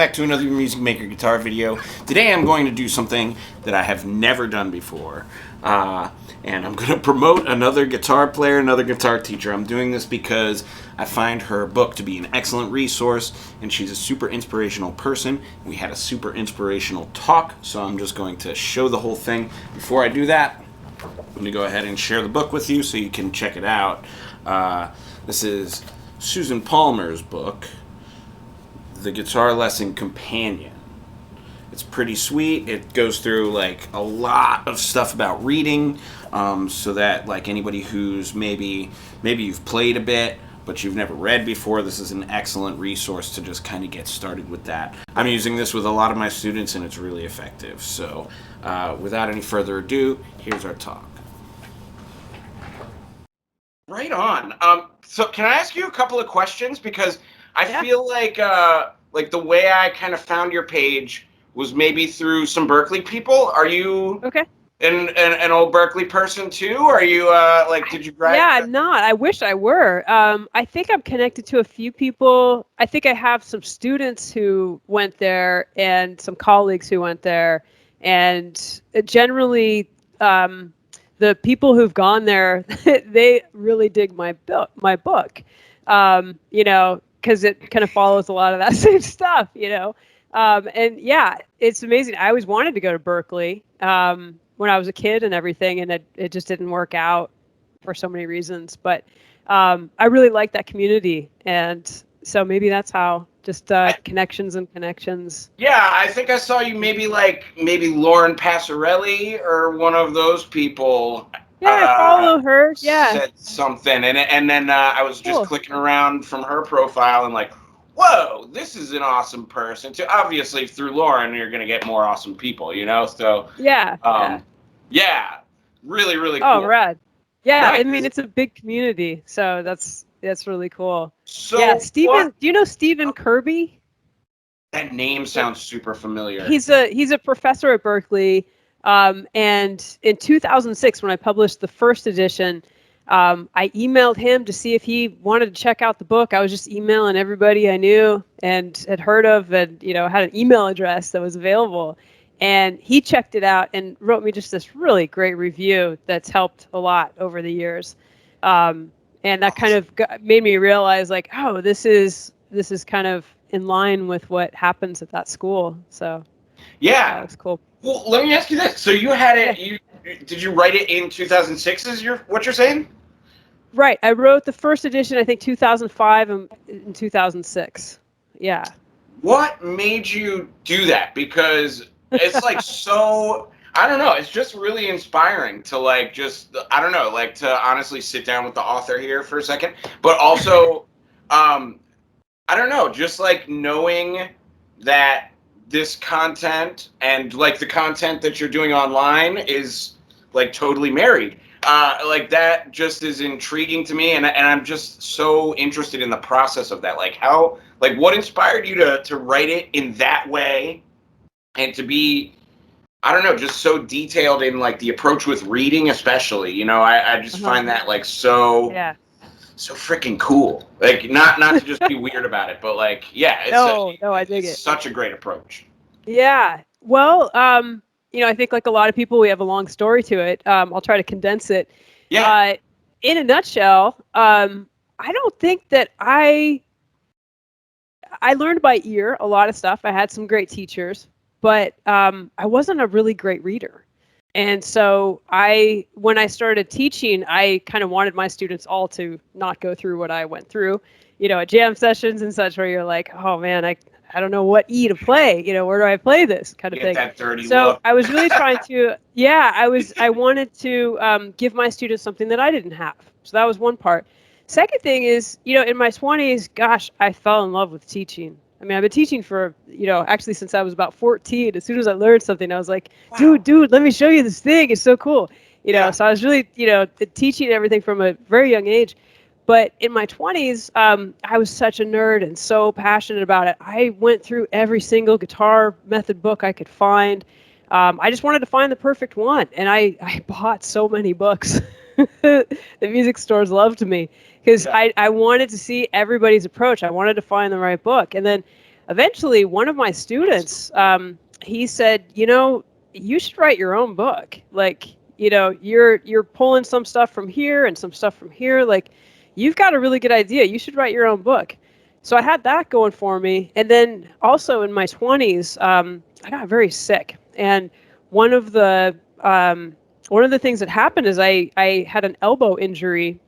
back to another Music Maker guitar video. Today I'm going to do something that I have never done before. And I'm going to promote another guitar player, another guitar teacher. I'm doing this because I find her book to be an excellent resource, and she's a super inspirational person. We had a super inspirational talk, so I'm just going to show the whole thing. Before I do that, I'm going to go ahead and share the book with you so you can check it out. This is Susan Palmer's book, The Guitar Lesson Companion. It's pretty sweet. It goes through like a lot of stuff about reading, so that like anybody who's maybe you've played a bit but you've never read before, this is an excellent resource to just kind of get started with that. I'm using this with a lot of my students and it's really effective. So without any further ado, here's our talk. Right on. So can I ask you a couple of questions? Because I feel like the way I kind of found your page was maybe through some Berkeley people. Are you an old Berkeley person too? Are you did you graduate? Yeah, I'm not. I wish I were. I think I'm connected to a few people. I think I have some students who went there and some colleagues who went there. And generally, the people who've gone there, they really dig my book, because it kind of follows a lot of that same stuff, and yeah, it's amazing. I always wanted to go to Berkeley when I was a kid and everything, and it just didn't work out for so many reasons. But I really like that community, and so maybe that's how. Just connections and connections. Yeah, I think I saw you maybe Lauren Passarelli or one of those people. Yeah, I follow her. Yeah, said something, and then I was just clicking around from her profile and like, whoa, this is an awesome person. So obviously through Lauren, you're gonna get more awesome people, So yeah, really, really cool. Oh, rad. Yeah, right. I mean it's a big community, so that's really cool. So yeah, Stephen, do you know Stephen Kirby? That name sounds super familiar. He's a professor at Berkeley, and in 2006, when I published the first edition, I emailed him to see if he wanted to check out the book. I was just emailing everybody I knew and had heard of, and had an email address that was available. And he checked it out and wrote me just this really great review that's helped a lot over the years. And that kind of made me realize, like, oh, this is kind of in line with what happens at that school. So yeah, that's cool. Well, let me ask you this: so you had it? Did you write it in 2006? Is what you're saying? Right. I wrote the first edition, I think 2005 and in 2006. Yeah. What made you do that? Because it's like so. I don't know. It's just really inspiring to to honestly sit down with the author here for a second, but also, I don't know, just like knowing that this content and like the content that you're doing online is like totally married. Like that just is intriguing to me, and I'm just so interested in the process of that. Like what inspired you to write it in that way and to be, I don't know, just so detailed in like the approach with reading, especially. I just find that like so freaking cool. Like not to just be weird about it, but like I dig it. Such a great approach. Yeah. Well, I think like a lot of people, we have a long story to it. I'll try to condense it. Yeah. In a nutshell, I don't think that I learned by ear a lot of stuff. I had some great teachers. But I wasn't a really great reader. And so when I started teaching, I kind of wanted my students all to not go through what I went through, at jam sessions and such, where you're like, oh man, I don't know what E to play, where do I play this kind of thing. That dirty so look. I was really trying to, I wanted to give my students something that I didn't have. So that was one part. Second thing is, in my 20s, gosh, I fell in love with teaching. I mean, I've been teaching for, actually since I was about 14. As soon as I learned something, I was like, dude, let me show you this thing. It's so cool. So I was really, teaching everything from a very young age. But in my 20s, I was such a nerd and so passionate about it. I went through every single guitar method book I could find. I just wanted to find the perfect one. And I bought so many books. The music stores loved me because I wanted to see everybody's approach. I wanted to find the right book. And then eventually one of my students, he said, you should write your own book. Like, you're pulling some stuff from here and some stuff from here. Like, you've got a really good idea. You should write your own book. So I had that going for me. And then also in my 20s, I got very sick. And one of the things that happened is I had an elbow injury.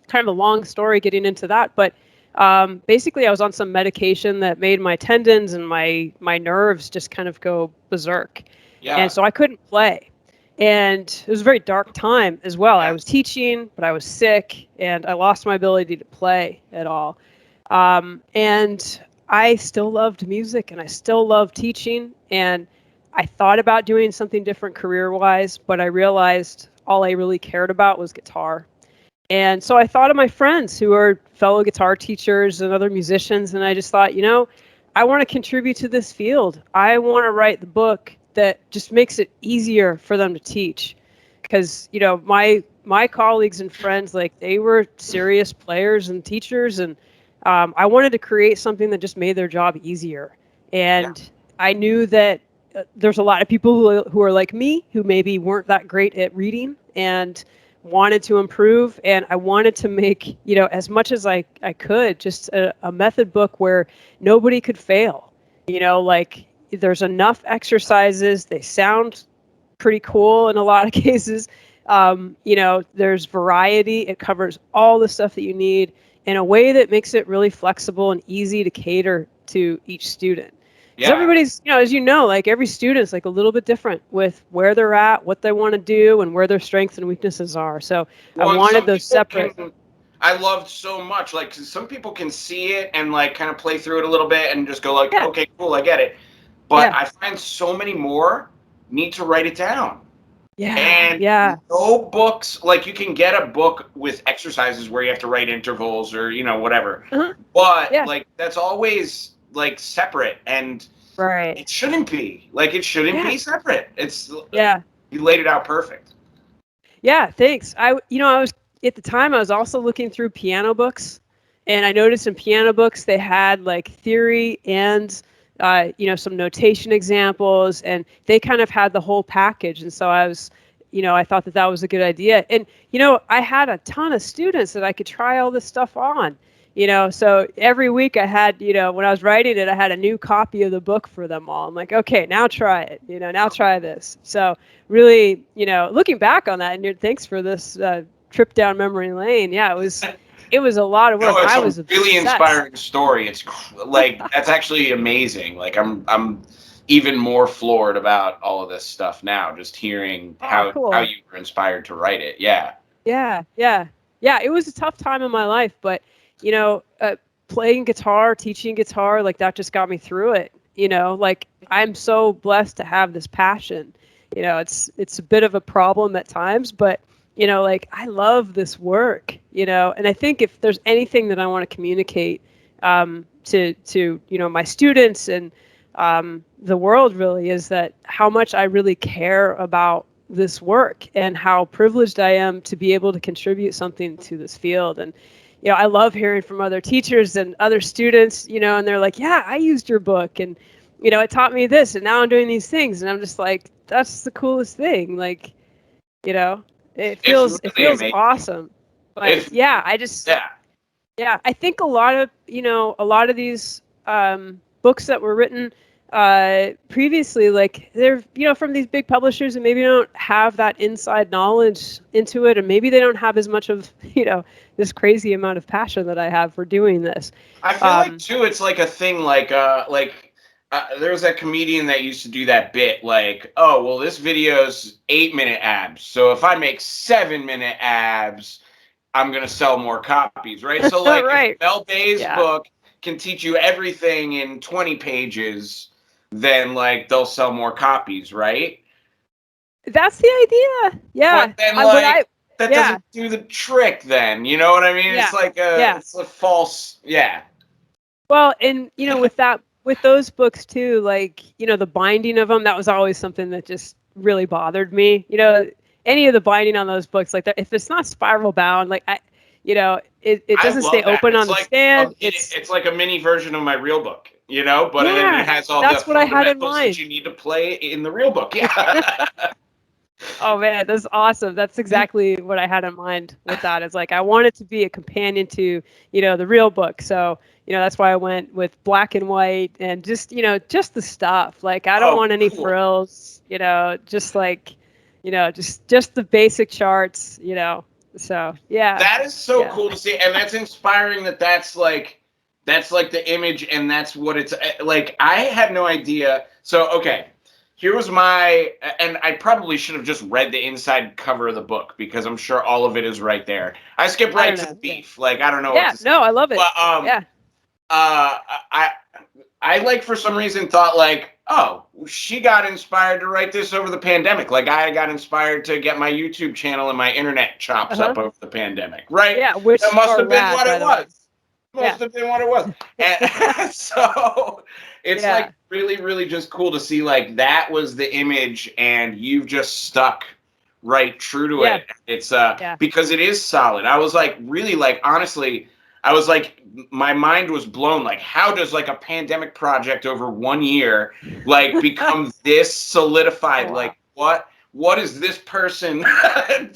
Kind of a long story getting into that, but basically I was on some medication that made my tendons and my nerves just kind of go berserk. Yeah. And so I couldn't play. And it was a very dark time as well. Yeah. I was teaching, but I was sick, and I lost my ability to play at all. And I still loved music, and I still loved teaching. And I thought about doing something different career-wise, but I realized all I really cared about was guitar. And so I thought of my friends who are fellow guitar teachers and other musicians, and I just thought, I want to contribute to this field. I want to write the book that just makes it easier for them to teach. Because, my colleagues and friends, like, they were serious players and teachers, and I wanted to create something that just made their job easier. And I knew that there's a lot of people who are like me, who maybe weren't that great at reading and wanted to improve. And I wanted to make, as much as I could, just a method book where nobody could fail. Like, there's enough exercises. They sound pretty cool in a lot of cases. There's variety. It covers all the stuff that you need in a way that makes it really flexible and easy to cater to each student. Because everybody's, as like, every student's like a little bit different with where they're at, what they want to do, and where their strengths and weaknesses are. So I wanted those separate. I loved so much, like, 'cause some people can see it and like kind of play through it a little bit and just go like, okay, cool, I get it. But I find so many more need to write it down. Yeah. And no books, like, you can get a book with exercises where you have to write intervals or, whatever. Uh-huh. But like, that's always like separate, and right. It shouldn't be. Like, it shouldn't be separate. It's you laid it out perfect. Yeah, thanks. I was at the time I was also looking through piano books, and I noticed in piano books they had like theory and some notation examples, and they kind of had the whole package. And so I was, I thought that was a good idea. And, I had a ton of students that I could try all this stuff on, so every week I had, when I was writing it, I had a new copy of the book for them all. I'm like, okay, now try it, now try this. So really, looking back on that, and thanks for this trip down memory lane. Yeah, it was a lot of work. It's I was a really inspiring story. It's like, that's actually amazing. Like, I'm even more floored about all of this stuff now, just hearing how you were inspired to write it. Yeah. It was a tough time in my life, but playing guitar, teaching guitar, like, that just got me through it. Like, I'm so blessed to have this passion. It's a bit of a problem at times, but like, I love this work, and I think if there's anything that I want to communicate to my students and the world, really, is that how much I really care about this work and how privileged I am to be able to contribute something to this field. And I love hearing from other teachers and other students, and they're like, yeah, I used your book, and it taught me this, and now I'm doing these things. And I'm just like, that's the coolest thing. Like, it feels awesome. But I think a lot of these books that were written previously, like, they're from these big publishers, and maybe don't have that inside knowledge into it, and maybe they don't have as much of this crazy amount of passion that I have for doing this. I feel like too, it's like a thing like there was that comedian that used to do that bit, like, oh, well, this video's 8-minute abs, so if I make 7-minute abs, I'm gonna sell more copies, right? So like, if Mel Bay's book can teach you everything in 20 pages, then like, they'll sell more copies, right? That's the idea. Yeah. But then that doesn't do the trick then, you know what I mean? It's like it's a false, Well, and with those books too, like, the binding of them, that was always something that just really bothered me. Any of the binding on those books, like, if it's not spiral bound, like, it I doesn't stay love that. open It's on the like stand. it's like a mini version of my real book, but then it Yeah, has all the that's what I had in fundamentals that mind. you need to play in the real book. Yeah. Oh man, that's awesome. That's exactly what I had in mind with that. It's like I want it to be a companion to, the real book. So, that's why I went with black and white and just the stuff. Like I don't Oh, want any cool. frills, just like, just the basic charts. So, yeah. That is so Yeah. cool to see, and that's inspiring. That's like the image, and that's what it's like. I had no idea. So okay, here was and I probably should have just read the inside cover of the book because I'm sure all of it is right there. I skip I right don't to the know. Yeah. beef. Like I don't know what Yeah. to say. No, I love it. But Yeah. uh, I I like for some reason thought like, oh, she got inspired to write this over the pandemic. Like I got inspired to get my YouTube channel and my internet chops Uh-huh. up over the pandemic, right? Yeah. Which That must are have been rad, what by it the way. was. Must Yeah. have been what it was. And so it's Yeah. like really, really just cool to see like that was the image and you've just stuck right true to Yeah. it. It's Yeah. because it is solid. I was like really like honestly, I was like my mind was blown. Like, how does like a pandemic project over 1 year like become this solidified? Oh, wow. Like what is this person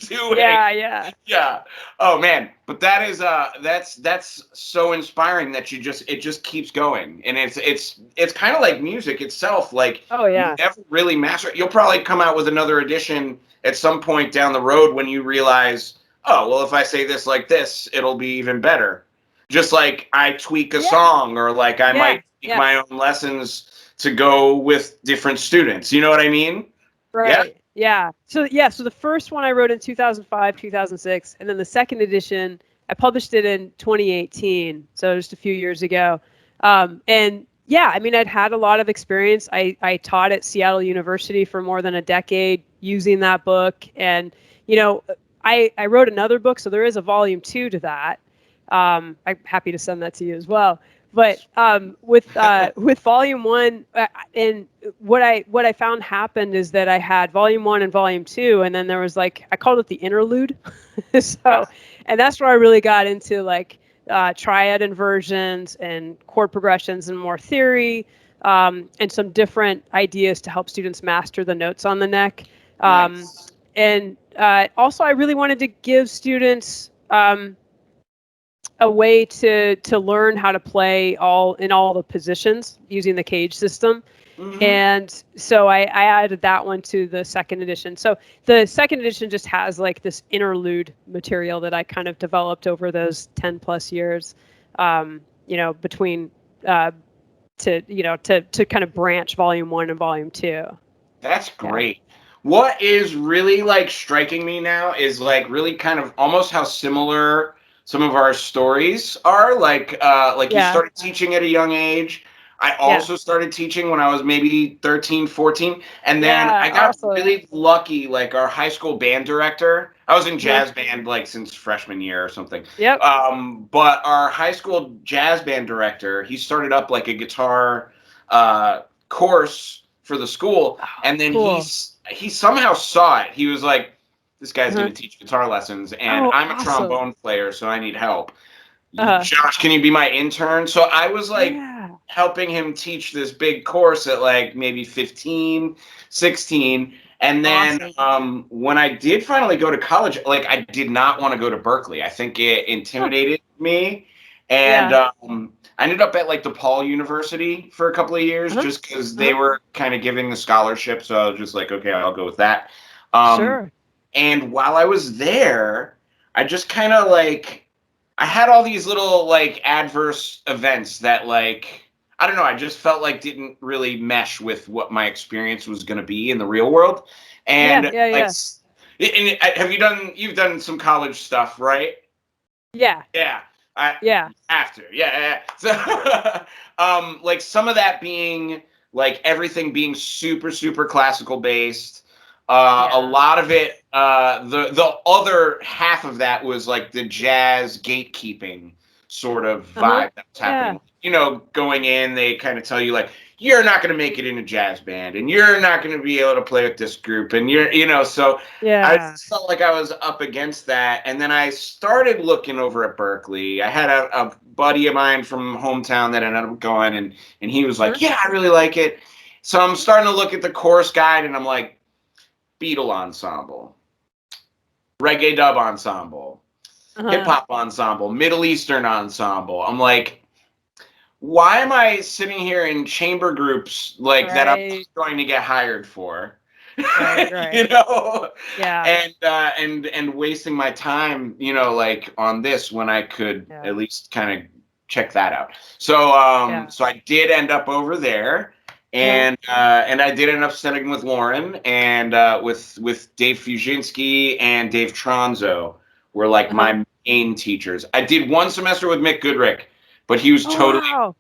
doing? Yeah. Yeah. Yeah. Oh man. But that is that's so inspiring that it just keeps going. And it's kind of like music itself. Like Oh, you yeah. never really master it. You'll probably come out with another edition at some point down the road when you realize, oh, well, if I say this like this, it'll be even better. Just like I tweak a Yeah. song or like I Yeah. might tweak Yeah. my own lessons to go with different students. You know what I mean? Yeah. Right. Yeah. So the first one I wrote in 2005, 2006, and then the second edition I published it in 2018, so just a few years ago. And yeah, I mean, I'd had a lot of experience. I taught at Seattle University for more than a decade using that book, and I wrote another book, so there is a volume 2 to that. I'm happy to send that to you as well. But with volume 1, and what I found happened is that I had volume 1 and volume 2, and then there was like I called it the interlude. So, and that's where I really got into like triad inversions and chord progressions and more theory, and some different ideas to help students master the notes on the neck. Nice. And also, I really wanted to give students a way to learn how to play all the positions using the cage system. Mm-hmm. And so I added that one to the second edition. So the second edition just has like this interlude material that I kind of developed over those 10 plus years, between to kind of branch volume 1 and volume 2. That's Yeah. great. What is really like striking me now is like really kind of almost how similar some of our stories are. Like you Yeah. started teaching at a young age. I Yeah. also started teaching when I was maybe 13, 14. And then Yeah. I got Awesome. really lucky, like our high school band director. I was in Uh-huh. jazz band like since freshman year or something. Yep. But our high school jazz band director, he started up like a guitar course for the school, Oh, and then cool. he somehow saw it. He was like, "This guy's Uh-huh. going to teach guitar lessons, and Oh, I'm a awesome. trombone player, so I need help. Uh-huh. Josh, can you be my intern?" So I was like Yeah. helping him teach this big course at like maybe 15, 16. And then Awesome. when I did finally go to college, like I did not want to go to Berkeley. I think it Huh. intimidated me. And Yeah. I ended up at like DePaul University for a couple of years Uh-huh. just because they Uh-huh. were kind of giving the scholarship. So I was just like, okay, I'll go with that. Um, Sure. and while I was there, I just kind of like, I had all these little like adverse events that like, I don't know, I just felt like didn't really mesh with what my experience was going to be in the real world. Yeah. And Yeah. like, Yeah. have you've done some college stuff, right? Yeah. Yeah, I Yeah. after. Yeah, yeah. So, like some of that being like everything being super, super classical based. A Yeah. lot of it, the other half of that was like the jazz gatekeeping sort of Uh-huh. vibe that was Yeah. happening. Going in, they kind of tell you like you're not going to make it in a jazz band, and you're not going to be able to play with this group, and so I Yeah. felt like I was up against that. And then I started looking over at Berkeley. I had a buddy of mine from hometown that ended up going, and he was like, yeah, I really like it. So I'm starting to look at the course guide, and I'm like, Beatle ensemble, reggae dub ensemble, hip hop ensemble, Middle Eastern ensemble. I'm like, why am I sitting here in chamber groups like that I'm Right. going to get hired for? Right. You know, Yeah. and wasting my time, like on this when I could Yeah. at least kind of check that out. So Yeah. so I did end up over there, and I did end up studying with Lauren and with Dave Fujinski and Dave Tronzo were like my main teachers. I did one semester with Mick Goodrick, but he was Oh, wow.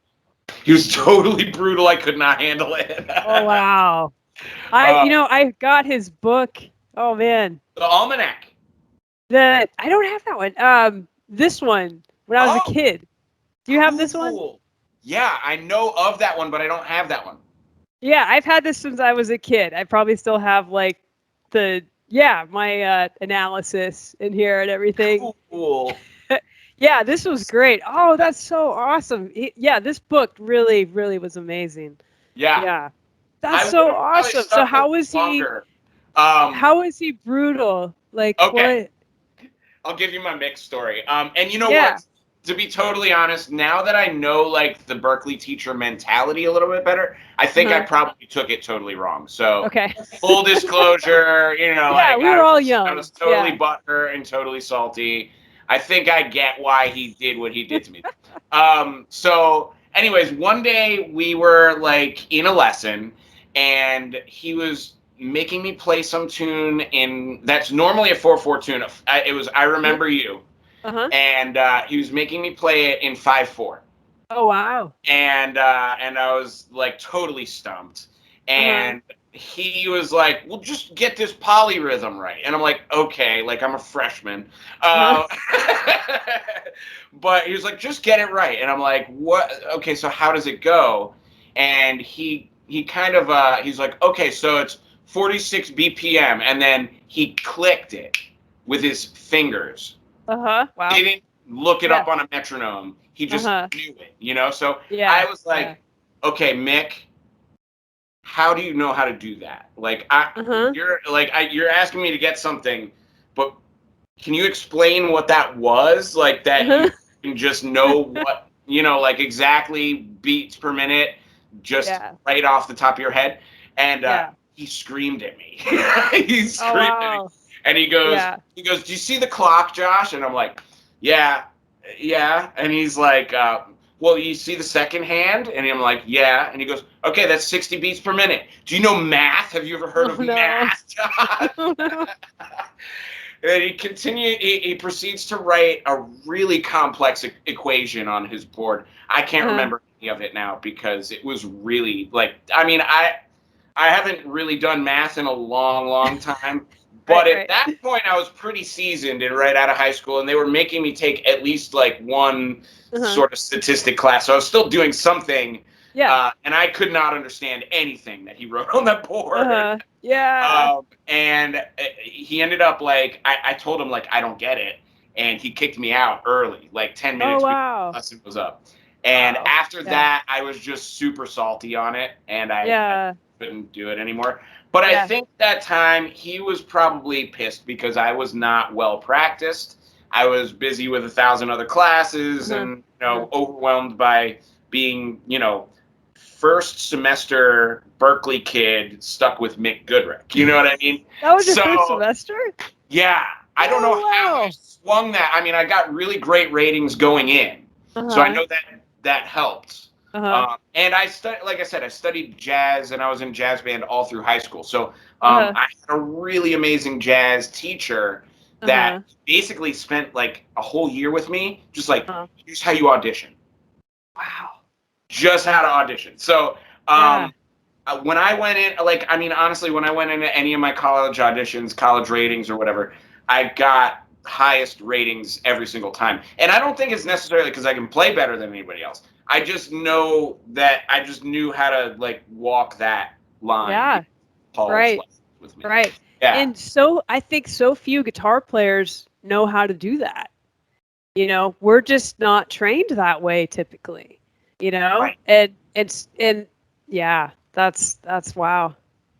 totally brutal. I could not handle it. Oh, wow. I got his book. Oh, man. The Almanac. I don't have that one. This one when I was a kid. Do you have this one? Cool. Yeah, I know of that one, but I don't have that one. Yeah, I've had this since I was a kid. I probably still have like my analysis in here and everything. Cool. Yeah, this was great. Oh, that's so awesome. Yeah, this book really, really was amazing. Yeah. Yeah. That's so awesome. So how was he? How is he brutal? Like okay. what? I'll give you my mixed story. And you know what? To be totally honest, now that I know like the Berkeley teacher mentality a little bit better, I think I probably took it totally wrong. So full disclosure, yeah, we were all young. I was totally butthurt and totally salty. I think I get why he did what he did to me. So anyways, one day we were like in a lesson and he was making me play some tune that's normally a 4/4 tune. It was I Remember You. And he was making me play it in 5/4. Oh, wow. And I was like totally stumped. And he was like, well, just get this polyrhythm right. And I'm like, okay, like I'm a freshman. But he was like, just get it right. And I'm like, what? Okay, so how does it go? And he kind of, he's like, okay, so it's 46 BPM. And then he clicked it with his fingers. Wow. He didn't look it up on a metronome. He just knew it, So I was like, okay, Mick, how do you know how to do that? Like, you're asking me to get something, but can you explain what that was? Like that you can just know what, like exactly beats per minute, just right off the top of your head. And he screamed at me. He screamed at me. And he goes, do you see the clock, Josh? And I'm like, yeah. And he's like, well, you see the second hand? And I'm like, yeah. And he goes, okay, that's 60 beats per minute. Do you know math? Have you ever heard of math, Josh? And he proceeds to write a really complex equation on his board. I can't remember any of it now because it was really like, I mean, I haven't really done math in a long, long time. But at that point, I was pretty seasoned and right out of high school, and they were making me take at least like one sort of statistic class. So I was still doing something. Yeah. And I could not understand anything that he wrote on that board. And he ended up like, I told him like, I don't get it. And he kicked me out early, like 10 minutes before the lesson was up. And after that, I was just super salty on it, and I couldn't do it anymore. But I think that time he was probably pissed because I was not well practiced. I was busy with 1,000 other classes and overwhelmed by being, first semester Berkeley kid stuck with Mick Goodrick. You know what I mean? That was your first semester? Yeah. I don't know how I swung that. I mean, I got really great ratings going in. So I know that helped. And I studied jazz and I was in jazz band all through high school. So I had a really amazing jazz teacher that basically spent like a whole year with me, just like, here's how you audition. Wow. Just how to audition. So when I went in, like, I mean, honestly, when I went into any of my college auditions, college ratings or whatever, I got highest ratings every single time. And I don't think it's necessarily because I can play better than anybody else. I just know that I just knew how to like walk that line. Yeah. Paul's Right. lessons with me. Right. Yeah. And so I think so few guitar players know how to do that. You know, we're just not trained that way typically. You know, Right. and yeah, that's wow.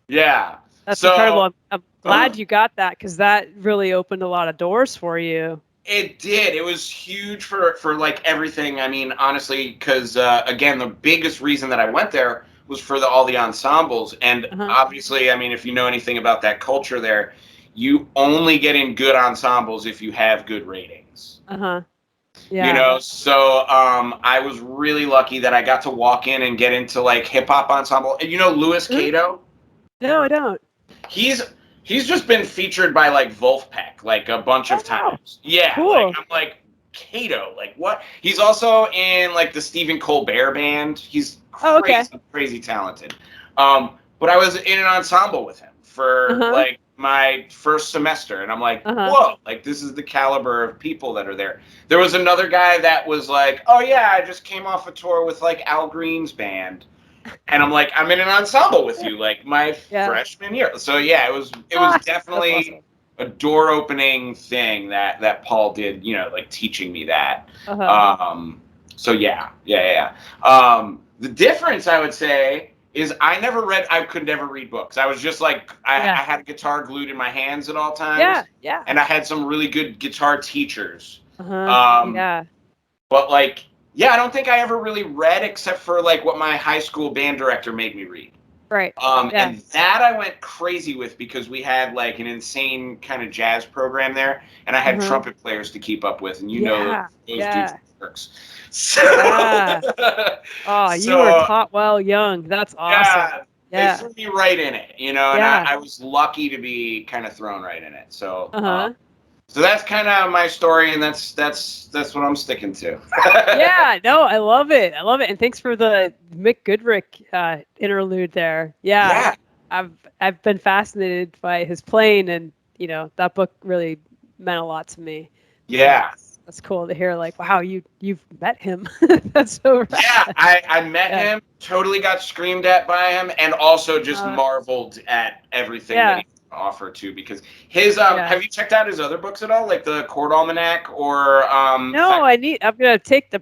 Yeah. That's So incredible. I'm glad you got that because that really opened a lot of doors for you. it did. It was huge for like everything. I mean, honestly, because again, the biggest reason that I went there was for all the ensembles, and Uh-huh. obviously, I mean, if you know anything about that culture there, you only get in good ensembles if you have good ratings. Uh-huh. You Yeah. know, so I was really lucky that I got to walk in and get into like hip hop ensemble. And you know, Louis Mhm. Cato. No, I don't. He's he's just been featured by like Wolfpack like a bunch Oh, of wow. times. Yeah, like Cool. I'm like Kato, like what? He's also in like the Stephen Colbert band. He's Oh, okay. crazy talented. But I was in an ensemble with him for Uh-huh. like my first semester, and I'm like, Uh-huh. whoa, like this is the caliber of people that are there. There was another guy that was like, oh yeah, I just came off a tour with like Al Green's band. And I'm like, I'm in an ensemble with you, like my Yeah. freshman year. So yeah, it was Ah, that's definitely awesome. a door opening thing that Paul did, you know, like teaching me that. Uh-huh. So yeah. The difference I would say is I could never read books. I was just like I Yeah. had a guitar glued in my hands at all Yeah. times, Yeah. and I had some really good guitar teachers. Uh-huh. Um, Yeah. but like, yeah, I don't think I ever really read except for like what my high school band director made me read. Right. Yeah. And that I went crazy with because we had like an insane kind of jazz program there, and I had Uh-huh. trumpet players to keep up with, and you know Yeah. those dudes Yeah. works. So, Yeah. Oh, you were so taught well young. That's awesome. yeah, they Yeah. threw me right in it, you know, and Yeah. I was lucky to be kind of thrown right in it. So, Uh-huh. so that's kind of my story, and that's what I'm sticking to. Yeah, no, I love it. I love it. And thanks for the Mick Goodrick interlude there. Yeah. Yeah, I've been fascinated by his playing and, you know, that book really meant a lot to me. So yeah. that's cool to hear like, wow, you've met him. That's so Yeah, rad. I met Yeah. him, totally got screamed at by him, and also just Uh, marveled at everything that yeah. he offered to. Because his Yeah. have you checked out his other books at all, like the Chord Almanac or No, I'm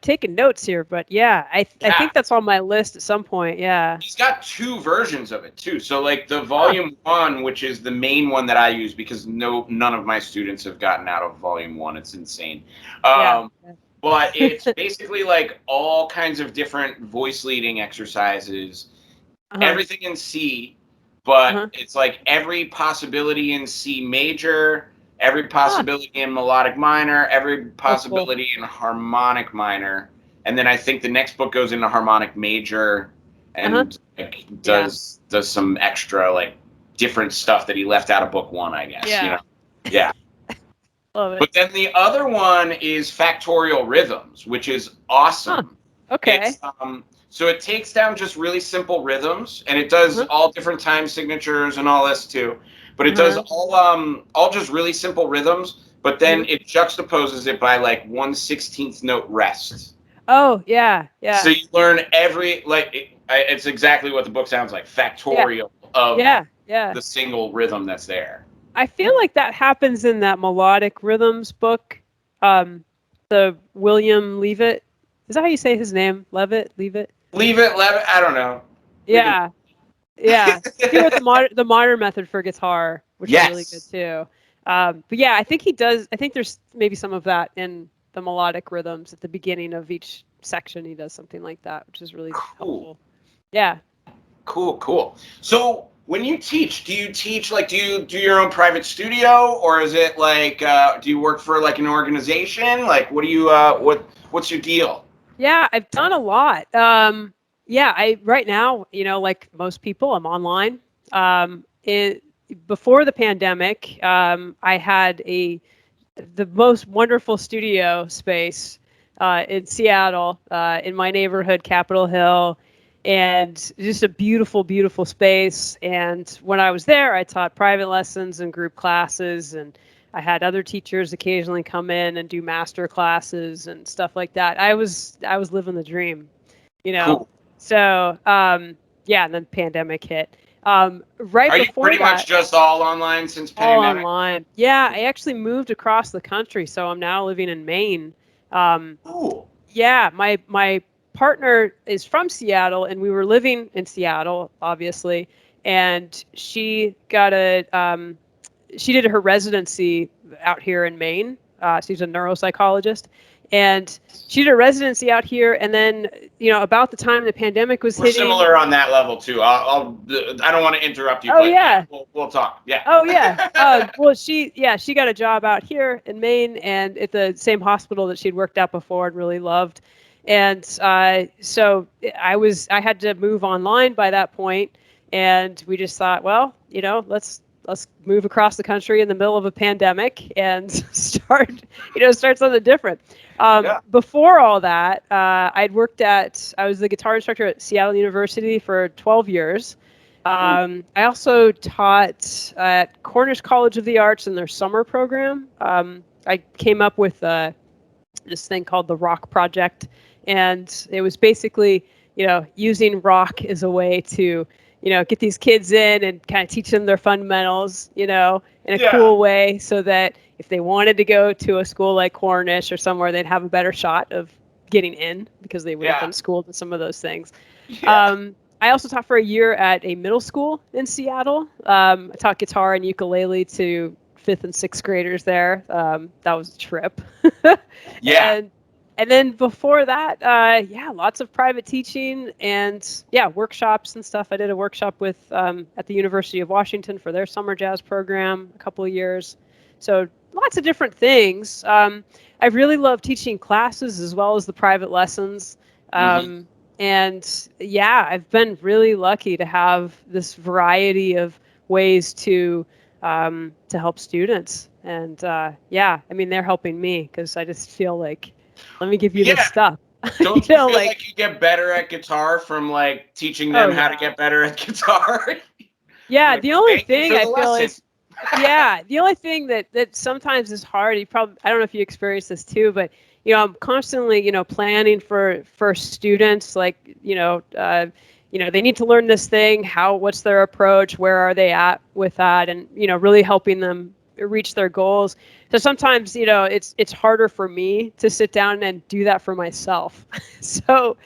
taking notes here, but yeah, I yeah, think that's on my list at some point. Yeah. he's got two versions of it too. So like the Huh. volume one, which is the main one that I use because none of my students have gotten out of volume one. It's insane. Yeah. But it's basically like all kinds of different voice leading exercises, Uh-huh. everything in C, but Uh-huh. it's like every possibility in C major, every Huh. possibility in melodic minor, every Oh, cool. possibility in harmonic minor, and then I think the next book goes into harmonic major Uh-huh. and like Yeah. does some extra like different stuff that he left out of book one, I guess. You Yeah. know, yeah. Love it. But then the other one is factorial rhythms, which is Huh. awesome. Okay. It's so it takes down just really simple rhythms, and it does Uh-huh. all different time signatures and all this too. But it does Uh-huh. all just really simple rhythms. But then Uh-huh. it juxtaposes it by like 1/16th note rest. Oh, yeah. So Yeah. you learn every like it's exactly what the book sounds like, Yeah. factorial of Yeah. Yeah. the single rhythm that's there. I feel like that happens in that melodic rhythms book. Um, the William Leavitt. Is that how you say his name? Levitt? Leavitt? Leave it, let it. I don't know. We can. Yeah. Yeah. He wrote the modern method for guitar, which is really good Yes. too. But yeah, I think he does. I think there's maybe some of that in the melodic rhythms at the beginning of each section. He does something like that, which is really Cool. helpful. Yeah. Cool. So when you teach, do you teach like do you do your own private studio, or is it like do you work for like an organization? Like what do you what's your deal? Yeah, I've done a lot. Yeah, I right now, you know, like most people, I'm online. It before the pandemic, I had the most wonderful studio space in Seattle, in my neighborhood, Capitol Hill, and just a beautiful, beautiful space. And when I was there, I taught private lessons and group classes, and I had other teachers occasionally come in and do master classes and stuff like that. I was living the dream, you know. Cool. So yeah, and then pandemic hit. Right Are you before pretty much that, just all online since all pandemic? online. Yeah, I actually moved across the country, so I'm now living in Maine. Cool. Yeah, my partner is from Seattle, and we were living in Seattle, obviously. And she did her residency out here in Maine. She's a neuropsychologist, and she did a residency out here. And then, about the time the pandemic was We're hitting. similar on that level too. I don't want to interrupt you, Oh but yeah. we'll talk. Yeah. Oh yeah. Well, she got a job out here in Maine, and at the same hospital that she'd worked at before and really loved. And so I had to move online by that point, and we just thought, well, let's move across the country in the middle of a pandemic and start something different. Before all that, I was the guitar instructor at Seattle University for 12 years. I also taught at Cornish College of the Arts in their summer program. I came up with this thing called the Rock Project, and it was basically, using rock as a way to, get these kids in and kind of teach them their fundamentals, in a cool way, so that if they wanted to go to a school like Cornish or somewhere, they'd have a better shot of getting in because they would have been schooled in some of those things. Yeah. I also taught for a year at a middle school in Seattle. I taught guitar and ukulele to 5th and 6th graders there. That was a trip. Yeah. And then before that, lots of private teaching and workshops and stuff. I did a workshop with at the University of Washington for their summer jazz program a couple of years. So lots of different things. I really love teaching classes as well as the private lessons. And I've been really lucky to have this variety of ways to help students. And they're helping me because I just feel like, let me give you this stuff. Don't you feel like you get better at guitar from like teaching them how to get better at guitar? Yeah, like, the only thing I feel lesson. is, the only thing that sometimes is hard. I don't know if you experience this too, but I'm constantly planning for students, like they need to learn this thing. What's their approach? Where are they at with that? And really helping them reach their goals. So sometimes it's harder for me to sit down and do that for myself. So,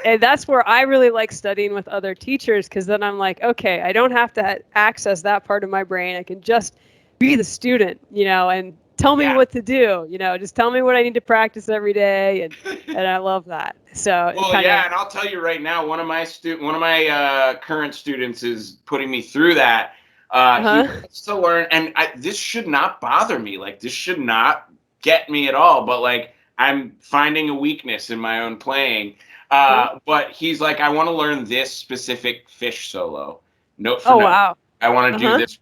and that's where I really like studying with other teachers, because then I'm like, okay, I don't have to access that part of my brain. I can just be the student, and tell me what to do. Just tell me what I need to practice every day, and I love that. So and I'll tell you right now, one of my current students is putting me through that. He wants to learn, and this should not bother me. Like, this should not get me at all. But like, I'm finding a weakness in my own playing. But he's like, I want to learn this specific fish solo, note for note. Wow. I want to do this,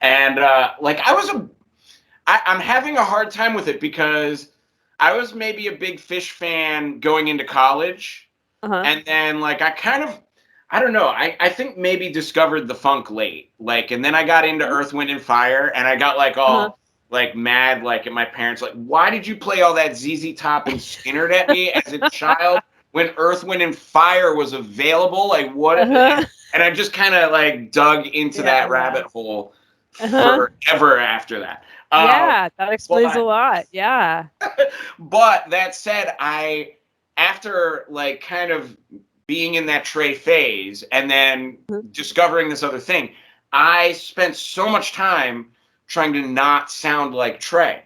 and I'm having a hard time with it because I was maybe a big Fish fan going into college, and then like I don't know. I think maybe discovered the funk late, like, and then I got into Earth, Wind, and Fire, and I got like all like mad, like at my parents, like, why did you play all that ZZ Top and Skynyrd at me as a child when Earth, Wind, and Fire was available? Like, what? And I just kind of like dug into that rabbit hole forever after that. That explains a lot. Yeah. But that said, after like kind of being in that Trey phase and then discovering this other thing, I spent so much time trying to not sound like Trey.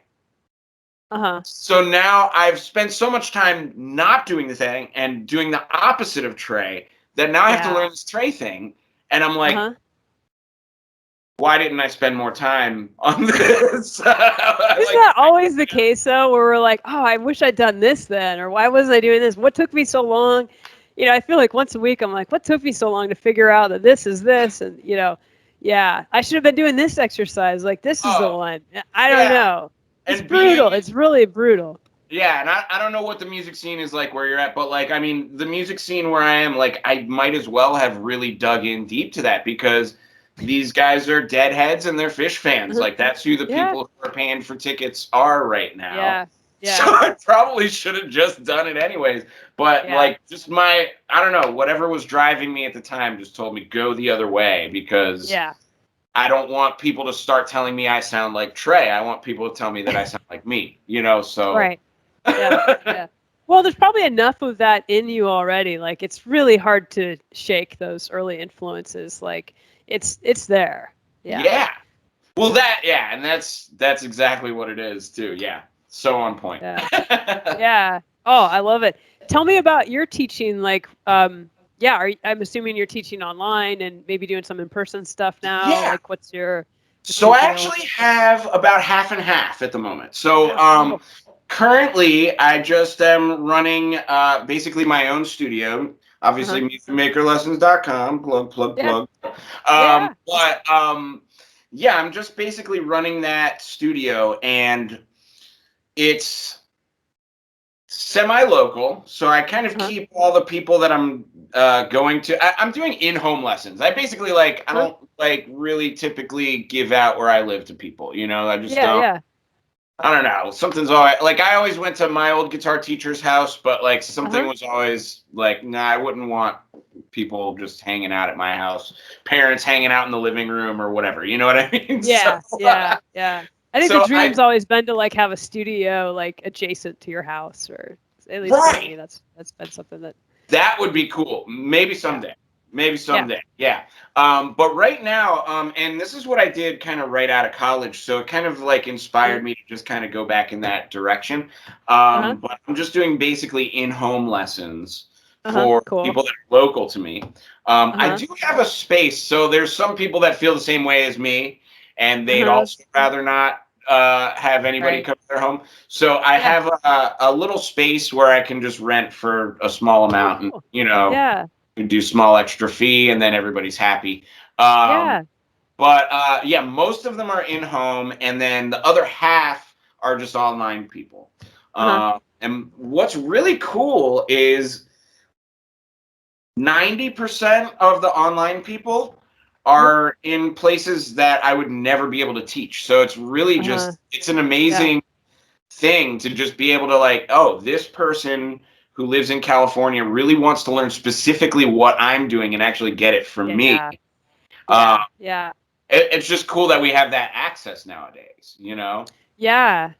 So now I've spent so much time not doing the thing and doing the opposite of Trey that now I have to learn this Trey thing. And I'm like, why didn't I spend more time on this? Isn't that always the case, though, where we're like, oh, I wish I'd done this then, or why wasn't I doing this? What took me so long? I feel like once a week I'm like, what took me so long to figure out that this is this? And, I should have been doing this exercise. Like, this is the one. I don't know. It's brutal. It's really brutal. Yeah, and I don't know what the music scene is like where you're at, but like, I mean, the music scene where I am, like, I might as well have really dug in deep to that because these guys are deadheads and they're Fish fans. Like, that's who the people who are paying for tickets are right now. Yeah. So Yeah. I probably should have just done it anyways. But Yeah. like, just I don't know, whatever was driving me at the time just told me go the other way, because Yeah. I don't want people to start telling me I sound like Trey. I want people to tell me that I sound like me, so. Right. Yeah. Yeah. Well, there's probably enough of that in you already. Like, it's really hard to shake those early influences. Like, it's there. Yeah. Yeah. Well, and that's exactly what it is too. Yeah. So on point. Yeah. Yeah. Oh, I love it. Tell me about your teaching. Like, yeah, I'm assuming you're teaching online and maybe doing some in-person stuff now. Yeah. Like, what's your So I deal? actually have about half and half at the moment. So Cool. currently I just am running basically my own studio. Obviously, MusicMakerLessons.com. Plug. Yeah. But yeah, I'm just basically running that studio, and it's semi-local, so I kind of keep all the people that I'm going to. I'm doing in-home lessons. I basically I don't really typically give out where I live to people. I just don't. Yeah. I don't know. Something's always I always went to my old guitar teacher's house, but something was always nah, I wouldn't want people just hanging out at my house, parents hanging out in the living room or whatever. You know what I mean? Yeah. So, Yeah. I think so the dream's always been to have a studio adjacent to your house, or at least for me, that's been something that would be cool. Maybe someday. Maybe someday. Yeah. But right now, and this is what I did kind of right out of college, so it kind of inspired me to just kind of go back in that direction. But I'm just doing basically in-home lessons for people that are local to me. I do have a space, so there's some people that feel the same way as me, and they'd also rather not have anybody come to their home. So I have a little space where I can just rent for a small amount, and do small extra fee, and then everybody's happy. But yeah, most of them are in home, and then the other half are just online people. And what's really cool is 90% of the online people are in places that I would never be able to teach. So it's really just, it's an amazing thing to just be able to oh, this person who lives in California really wants to learn specifically what I'm doing and actually get it from me. It's just cool that we have that access nowadays, Yeah.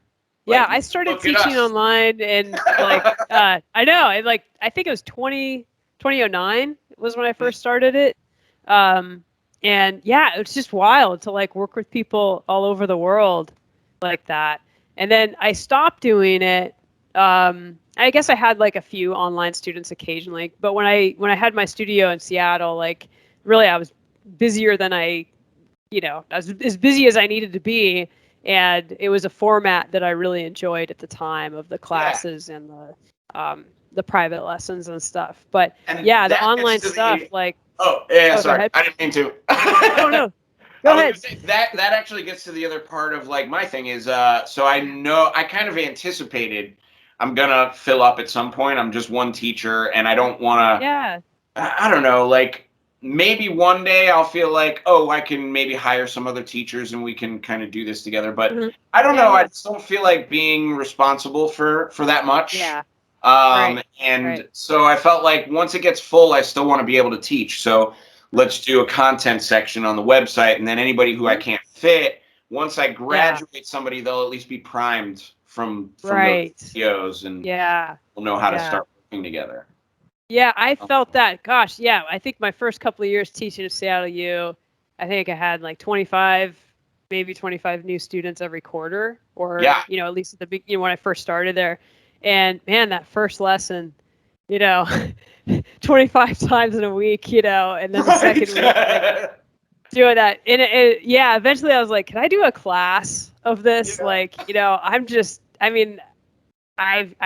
I started teaching online, and I know, I think it was 2009 was when I first started it. And yeah, it's just wild to work with people all over the world like that. And then I stopped doing it. I guess I had a few online students occasionally, but when I had my studio in Seattle, really I was busier than I was as busy as I needed to be. And it was a format that I really enjoyed at the time, of the classes and the private lessons and stuff. But the online stuff, sorry, I didn't mean to. Oh no, go ahead. That actually gets to the other part of my thing is, so I know I kind of anticipated I'm gonna fill up at some point. I'm just one teacher, and I don't want to. I don't know, maybe one day I'll feel oh, I can maybe hire some other teachers and we can kind of do this together. But I don't know. I just don't feel like being responsible for that much. So I felt once it gets full, I still want to be able to teach. So let's do a content section on the website, and then anybody who I can't fit, once I graduate somebody, they'll at least be primed from those videos, and we'll know how to start working together. Yeah, I felt that. Gosh, yeah. I think my first couple of years teaching at Seattle U, I think I had 25, maybe 25 new students every quarter, or at least at the beginning when I first started there. And man, that first lesson, 25 times in a week, and then the second week doing that. And eventually I was like, can I do a class of this? I'm just, I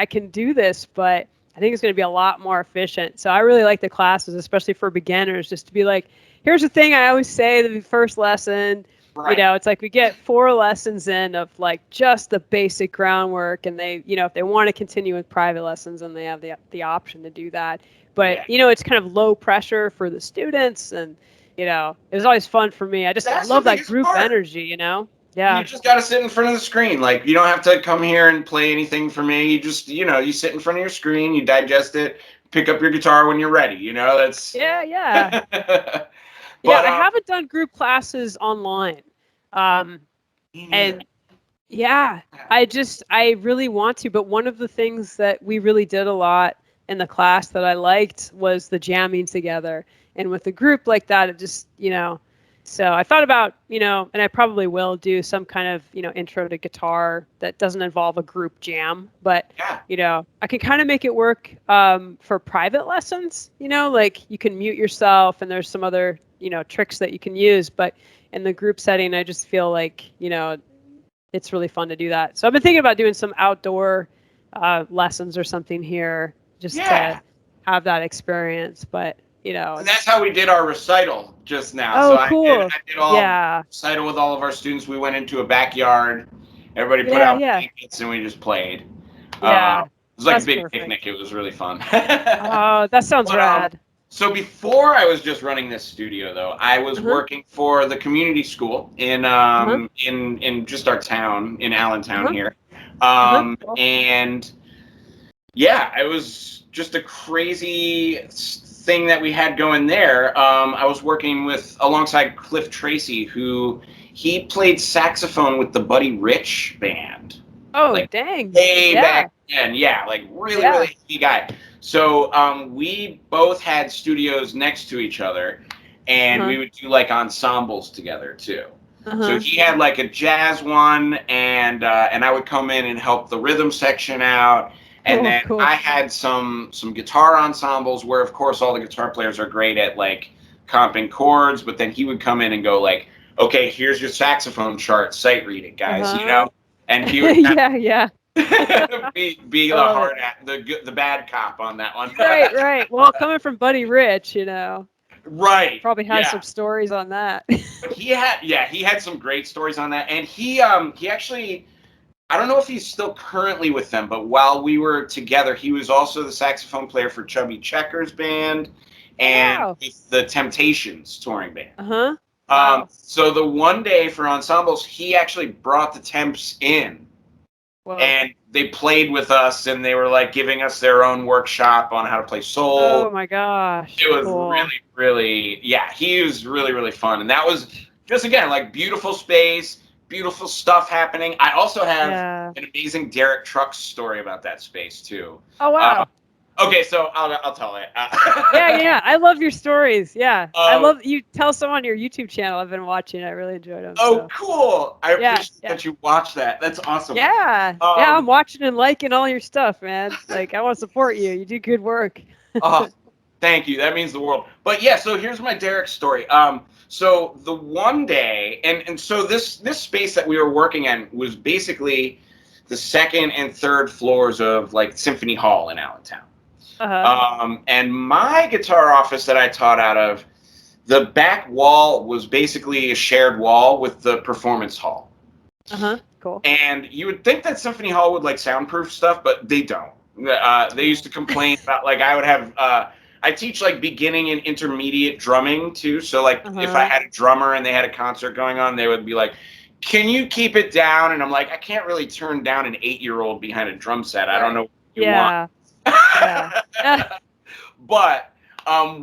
can do this, but I think it's going to be a lot more efficient. So I really like the classes, especially for beginners, just to be here's the thing I always say, the first lesson, it's we get 4 lessons in of just the basic groundwork, and they, if they want to continue with private lessons, and they have the option to do that. But, it's kind of low pressure for the students, and, it was always fun for me. I love that group energy, You Yeah. just got to sit in front of the screen. Like, you don't have to come here and play anything for me. You just, you sit in front of your screen, you digest it, pick up your guitar when you're ready. That's. Yeah, yeah. Yeah, But I haven't done group classes online. Um, me neither. and yeah, I really want to, but one of the things that we really did a lot in the class that I liked was the jamming together. And with a group like that, it just, so I thought about, and I probably will do some kind of, intro to guitar that doesn't involve a group jam, but Yeah. I can kind of make it work for private lessons, like you can mute yourself and there's some other, tricks that you can use, but in the group setting, I just feel like, it's really fun to do that. So I've been thinking about doing some outdoor lessons or something here just Yeah. to have that experience. But And that's how we did our recital just now. So oh, I did, cool. I did all Yeah. recital with all of our students. We went into a backyard. Everybody put Yeah. out Yeah. blankets and we just played. Yeah. It was like a That's big perfect. picnic. It was really fun. Oh, that sounds But rad. so before I was just running this studio though, I was Uh-huh. working for the community school in Uh-huh. just our town in Allentown Uh-huh. here. Uh-huh. Cool. And yeah, it was just a crazy thing that we had going there. I was working alongside Cliff Tracy, who he played saxophone with the Buddy Rich band, Oh, like dang. way Yeah. back then. Yeah, like really, Yeah. really key guy. So we both had studios next to each other, and Uh-huh. we would do like ensembles together too. So Uh-huh. he had like a jazz one, and I would come in and help the rhythm section out. And Cool. then Cool. I had some guitar ensembles where, of course, all the guitar players are great at like comping chords, but then he would come in and go like, "Okay, here's your saxophone chart, sight read it, guys," Uh-huh. and he would kind Yeah. Yeah. of be I the love it. hard the bad cop on that one. Right. Right. Well, coming from Buddy Rich, Right? probably has Yeah. some stories on that. But he had some great stories on that, and he actually. I don't know if he's still currently with them, but while we were together, he was also the saxophone player for Chubby Checker's band Oh, and wow. with the Temptations touring band. Uh-huh. Wow. So the one day for ensembles, he actually brought the Temps in Whoa. and they played with us and they were like giving us their own workshop on how to play soul. Oh my gosh. It was Cool. really, really, yeah, he was really, really fun. And that was just, again, like beautiful space, beautiful stuff happening. I also have Yeah. an amazing Derek Trucks story about that space, too. Oh Uh, wow. okay, so I'll tell it. Yeah, yeah. I love your stories. Yeah. I uh, love you tell some on your YouTube channel. I've been watching. I really enjoyed them. oh, So cool. I yeah, appreciate yeah. that you watched that. That's awesome. Yeah. Yeah, I'm Um, watching and liking all your stuff, man. Like I want to support you. You do good work. oh, thank you. That means the world. But yeah, so here's my Derek story. So the one day, and so this space that we were working in was basically the second and third floors of like Symphony Hall in Allentown. Uh-huh. And my guitar office that I taught out of, the back wall was basically a shared wall with the performance hall. Uh-huh. Cool. And you would think that Symphony Hall would like soundproof stuff, but they don't. They used to complain about like I would have. I teach like beginning and intermediate drumming too. So like if I Uh-huh. had a drummer and they had a concert going on, they would be like, "Can you keep it down?" And I'm like, "I can't really turn down an 8-year-old behind a drum set. I don't know Right. what you want." Yeah. Yeah. But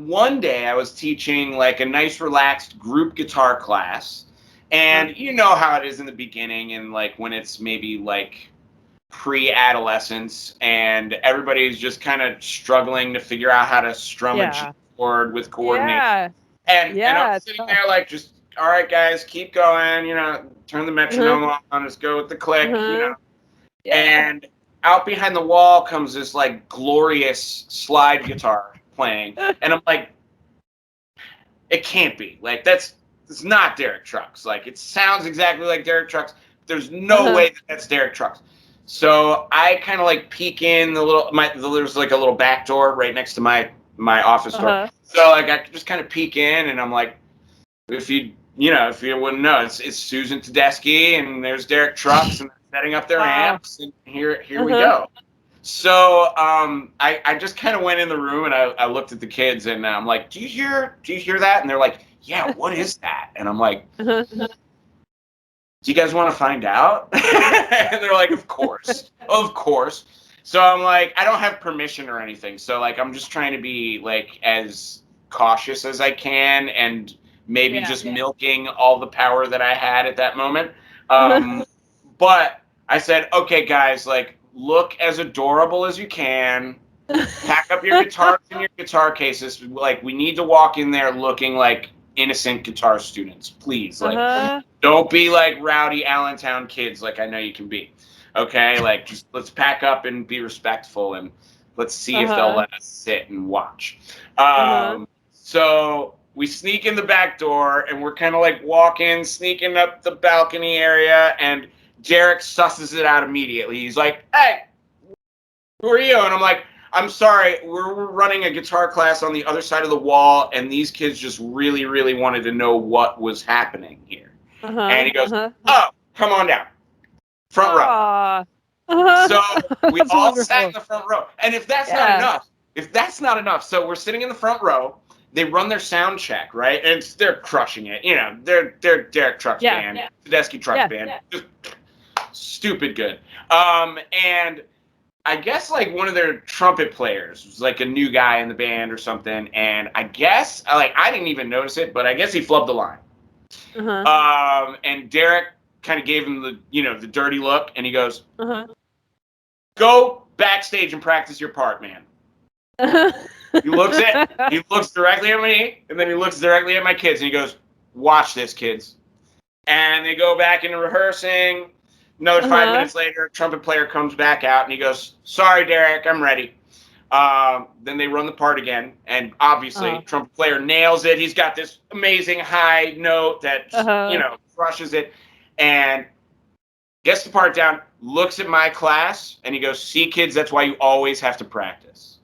one day I was teaching like a nice relaxed group guitar class. Uh-huh. And you know how it is in the beginning and like when it's maybe like pre-adolescence and everybody's just kind of struggling to figure out how to strum a G Yeah. chord with coordination. Yeah. And I'm Yeah. It's sitting tough. there like just, all right guys, keep going, turn the Uh-huh. metronome on, let's go with the click. Uh-huh. Yeah. And out behind the wall comes this like glorious slide guitar playing. And I'm like, it can't be. Like it's not Derek Trucks. Like it sounds exactly like Derek Trucks. There's no Uh-huh. way that's Derek Trucks. So I kind of like peek in there's like a little back door right next to my office door. Uh-huh. So like I just kind of peek in and I'm like, if you wouldn't know, it's Susan Tedeschi and there's Derek Trucks and they're setting up their Wow. amps and here we Uh-huh. go. So I just kind of went in the room and I looked at the kids and I'm like, do you hear that? And they're like, yeah, what is that? And I'm like, Uh-huh. do you guys want to find out? And they're like, of course, of course. So I'm like, I don't have permission or anything. So like, I'm just trying to be like as cautious as I can, and maybe just milking all the power that I had at that moment. But I said, okay, guys, like, look as adorable as you can. Pack up your guitars and your guitar cases. Like, we need to walk in there looking like innocent guitar students, please. Like, don't be like rowdy Allentown kids like I know you can be. Okay, like, just let's pack up and be respectful, and let's see if they'll let us sit and watch. So we sneak in the back door, and we're kind of like walking, sneaking up the balcony area, and Derek susses it out immediately. He's like, hey, who are you? And I'm like, I'm sorry, we're running a guitar class on the other side of the wall, and these kids just really, really wanted to know what was happening here. And he goes, oh, come on down. Front row. So we all sat in the front row. And if that's not enough, so we're sitting in the front row. They run their sound check, right? And they're crushing it. You know, they're Derek Trucks band, Tedeschi Trucks band. Just stupid good. And I guess like one of their trumpet players was like a new guy in the band or something, and I guess like I didn't even notice it, but I guess he flubbed the line. And Derek kind of gave him the dirty look, and he goes, "Go backstage and practice your part, man." He looks directly at me, and then he looks directly at my kids, and he goes, "Watch this, kids." And they go back into rehearsing. Another 5 minutes later, trumpet player comes back out, and he goes, sorry, Derek, I'm ready. Then they run the part again, and obviously, trumpet player nails it. He's got this amazing high note that, crushes it, and gets the part down, looks at my class, and he goes, see, kids, that's why you always have to practice.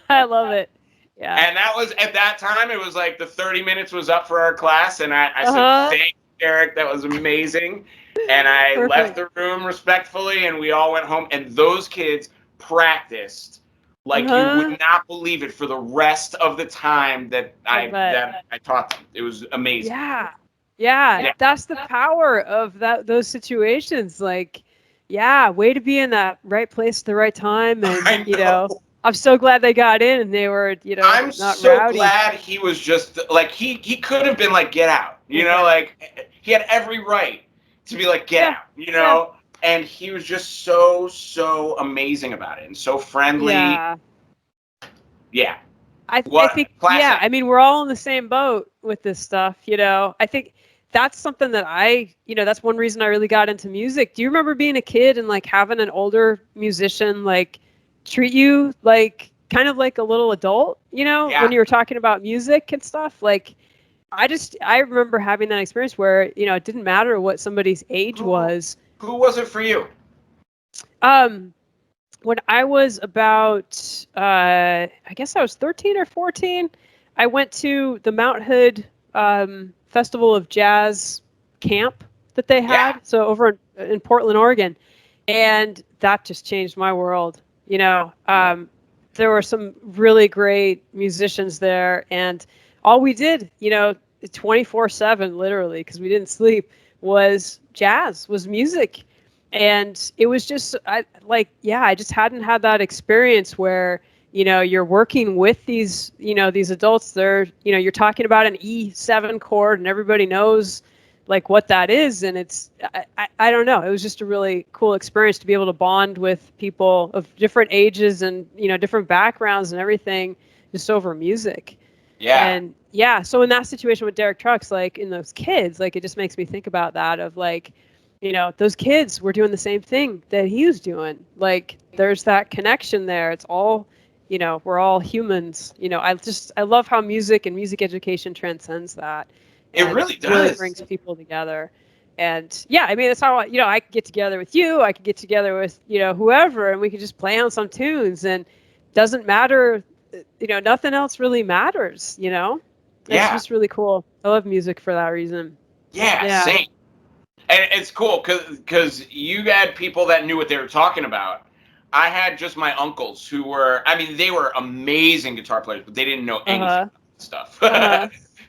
I love it. Yeah. And that was, at that time, it was like the 30 minutes was up for our class, and I said, thank you, Derek, that was amazing. And I left the room respectfully, and we all went home. And those kids practiced like you would not believe it for the rest of the time that I taught them. It was amazing. Yeah. That's the power of those situations. Like, way to be in that right place at the right time. And I'm so glad they got in, and they were, I'm not so rowdy. glad he was just like he could have been like, get out. Like he had every right to be like, get out, and he was just so amazing about it and so friendly. I think, classic. I mean, we're all in the same boat with this stuff, I think that's something that that's one reason I really got into music. Do you remember being a kid and like having an older musician like treat you like kind of like a little adult, when you were talking about music and stuff? Like, I remember having that experience where, it didn't matter what somebody's age was. Who was it for you? When I was about, I guess I was 13 or 14, I went to the Mount Hood Festival of Jazz camp that they had. So over in Portland, Oregon. And that just changed my world. There were some really great musicians there, and all we did, 24/7, literally, because we didn't sleep, was jazz, was music. And it was just, I just hadn't had that experience where, you're working with these, these adults. They're, you're talking about an E7 chord, and everybody knows like what that is. And it's, I don't know. It was just a really cool experience to be able to bond with people of different ages and, different backgrounds and everything just over music. And so in that situation with Derek Trucks, like in those kids, like it just makes me think about that of like, those kids were doing the same thing that he was doing. Like there's that connection there. It's all, we're all humans. I love how music and music education transcends that. It really does. Really brings people together. And I mean, that's how, I could get together with you. I could get together with, whoever, and we could just play on some tunes, and doesn't matter, nothing else really matters, It's just really cool. I love music for that reason. Yeah. Same. And it's cool because you had people that knew what they were talking about. I had just my uncles who were, they were amazing guitar players, but they didn't know anything about stuff.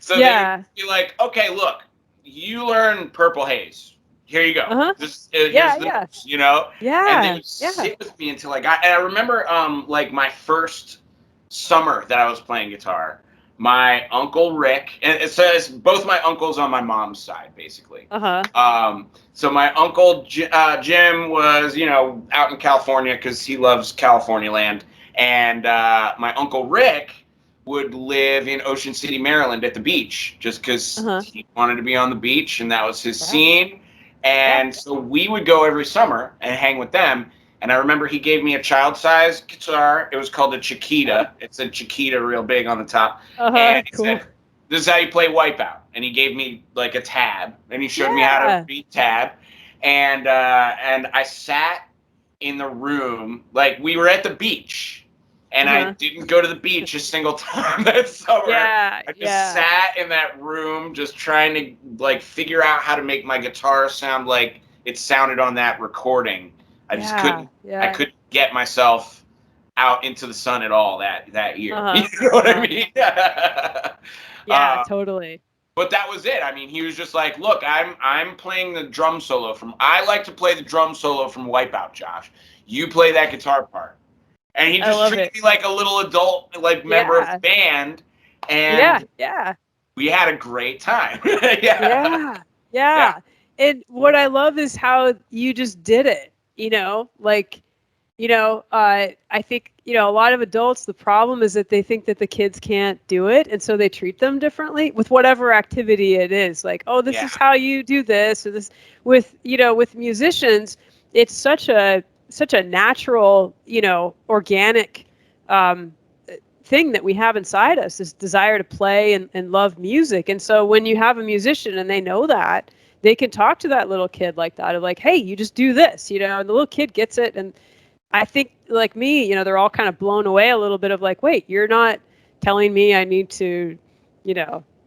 So they would be like, okay, look, you learn Purple Haze. here you go. Uh-huh. Here's Yeah, the yeah. notes, you know? And they Yeah. would Yeah. sit with me until I got, and I remember, like my first summer that I was playing guitar, my uncle Rick, and it says both my uncles on my mom's side, basically. Uh-huh. So my uncle Jim was, you know, out in California because he loves California land, and my uncle Rick would live in Ocean City, Maryland, at the beach, just because Uh-huh. he wanted to be on the beach, and that was his Yeah. scene. Yeah. And so we would go every summer and hang with them. And I remember he gave me a child-sized guitar. It was called a Chiquita. It's a Chiquita, real big on the top. Uh-huh. And he Cool. said, "This is how you play Wipeout." And he gave me like a tab, and he showed me how to Yeah. read tab. And I sat in the room like we were at the beach, and I Uh-huh. didn't go to the beach a single time that summer. Yeah. I just Yeah. sat in that room, just trying to like figure out how to make my guitar sound like it sounded on that recording. I just Yeah. couldn't. I Yeah. couldn't get myself out into the sun at all that year. You Uh-huh. know what I Uh-huh. mean? Yeah, uh, totally. but that was it. I mean, he was just like, "Look, I'm playing the drum solo from. I like to play the drum solo from Wipeout, Josh. You play that guitar part." And he I just love treated it. me like a little adult, like member of the Yeah. band, Yeah. and Yeah. we had a great time. Yeah, Yeah. yeah, Yeah. And what I love is how you just did it, like, I think, a lot of adults, the problem is that they think that the kids can't do it. And so they treat them differently with whatever activity it is. Like, oh, this yeah, is how you do this or this with musicians, it's such a natural, organic, um, thing that we have inside us, this desire to play and love music. And so when you have a musician and they know that, they can talk to that little kid like that of like, hey, you just do this, and the little kid gets it. And I think like me, they're all kind of blown away a little bit of like, wait, you're not telling me I need to,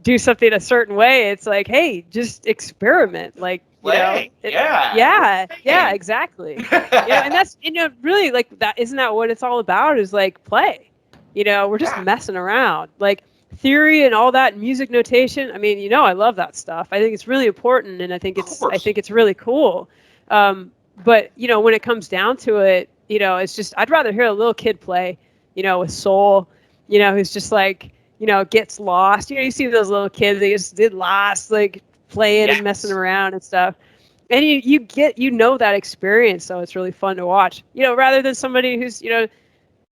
do something a certain way. It's like, hey, just experiment. Like, play. Yeah, we're yeah, yeah, playing. exactly. And that's, really like that. Isn't that what it's all about is like play, we're just Yeah, messing around. Like theory and all that music notation. I mean, I love that stuff. I think it's really important. And I think of I course. think it's really cool. But when it comes down to it, it's just I'd rather hear a little kid play, with soul, who's just like, gets lost. You see those little kids, they just did lost, like playing and messing Yes. around and stuff. And you get that experience, so it's really fun to watch. Rather than somebody who's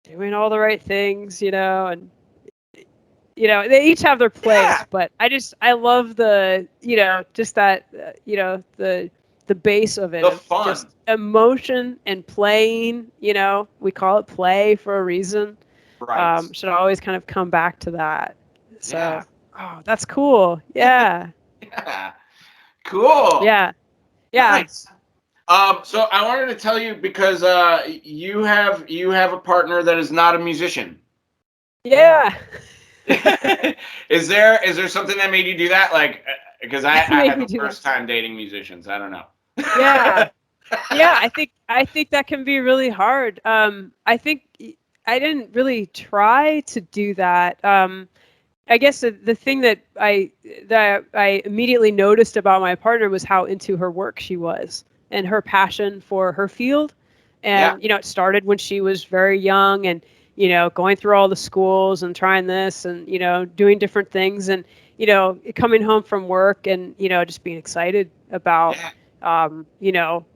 doing all the right things, and they each have their place. Yeah, But I love the just that the base of it the of fun. just emotion and playing. We call it play for a reason. Right. Should always kind of come back to that. Yeah. So, oh, that's cool. Yeah, Yeah. Cool. yeah, yeah, Nice. So I wanted to tell you because you have a partner that is not a musician. yeah. Is there something that made you do that? Like, because I Made had me the do that. worst time dating musicians. I don't know. Yeah. Yeah, I think that can be really hard. I think I didn't really try to do that. I guess the thing that I immediately noticed about my partner was how into her work she was and her passion for her field. Yeah. And it started when she was very young and going through all the schools and trying this and doing different things and coming home from work and just being excited about Yeah. um, you know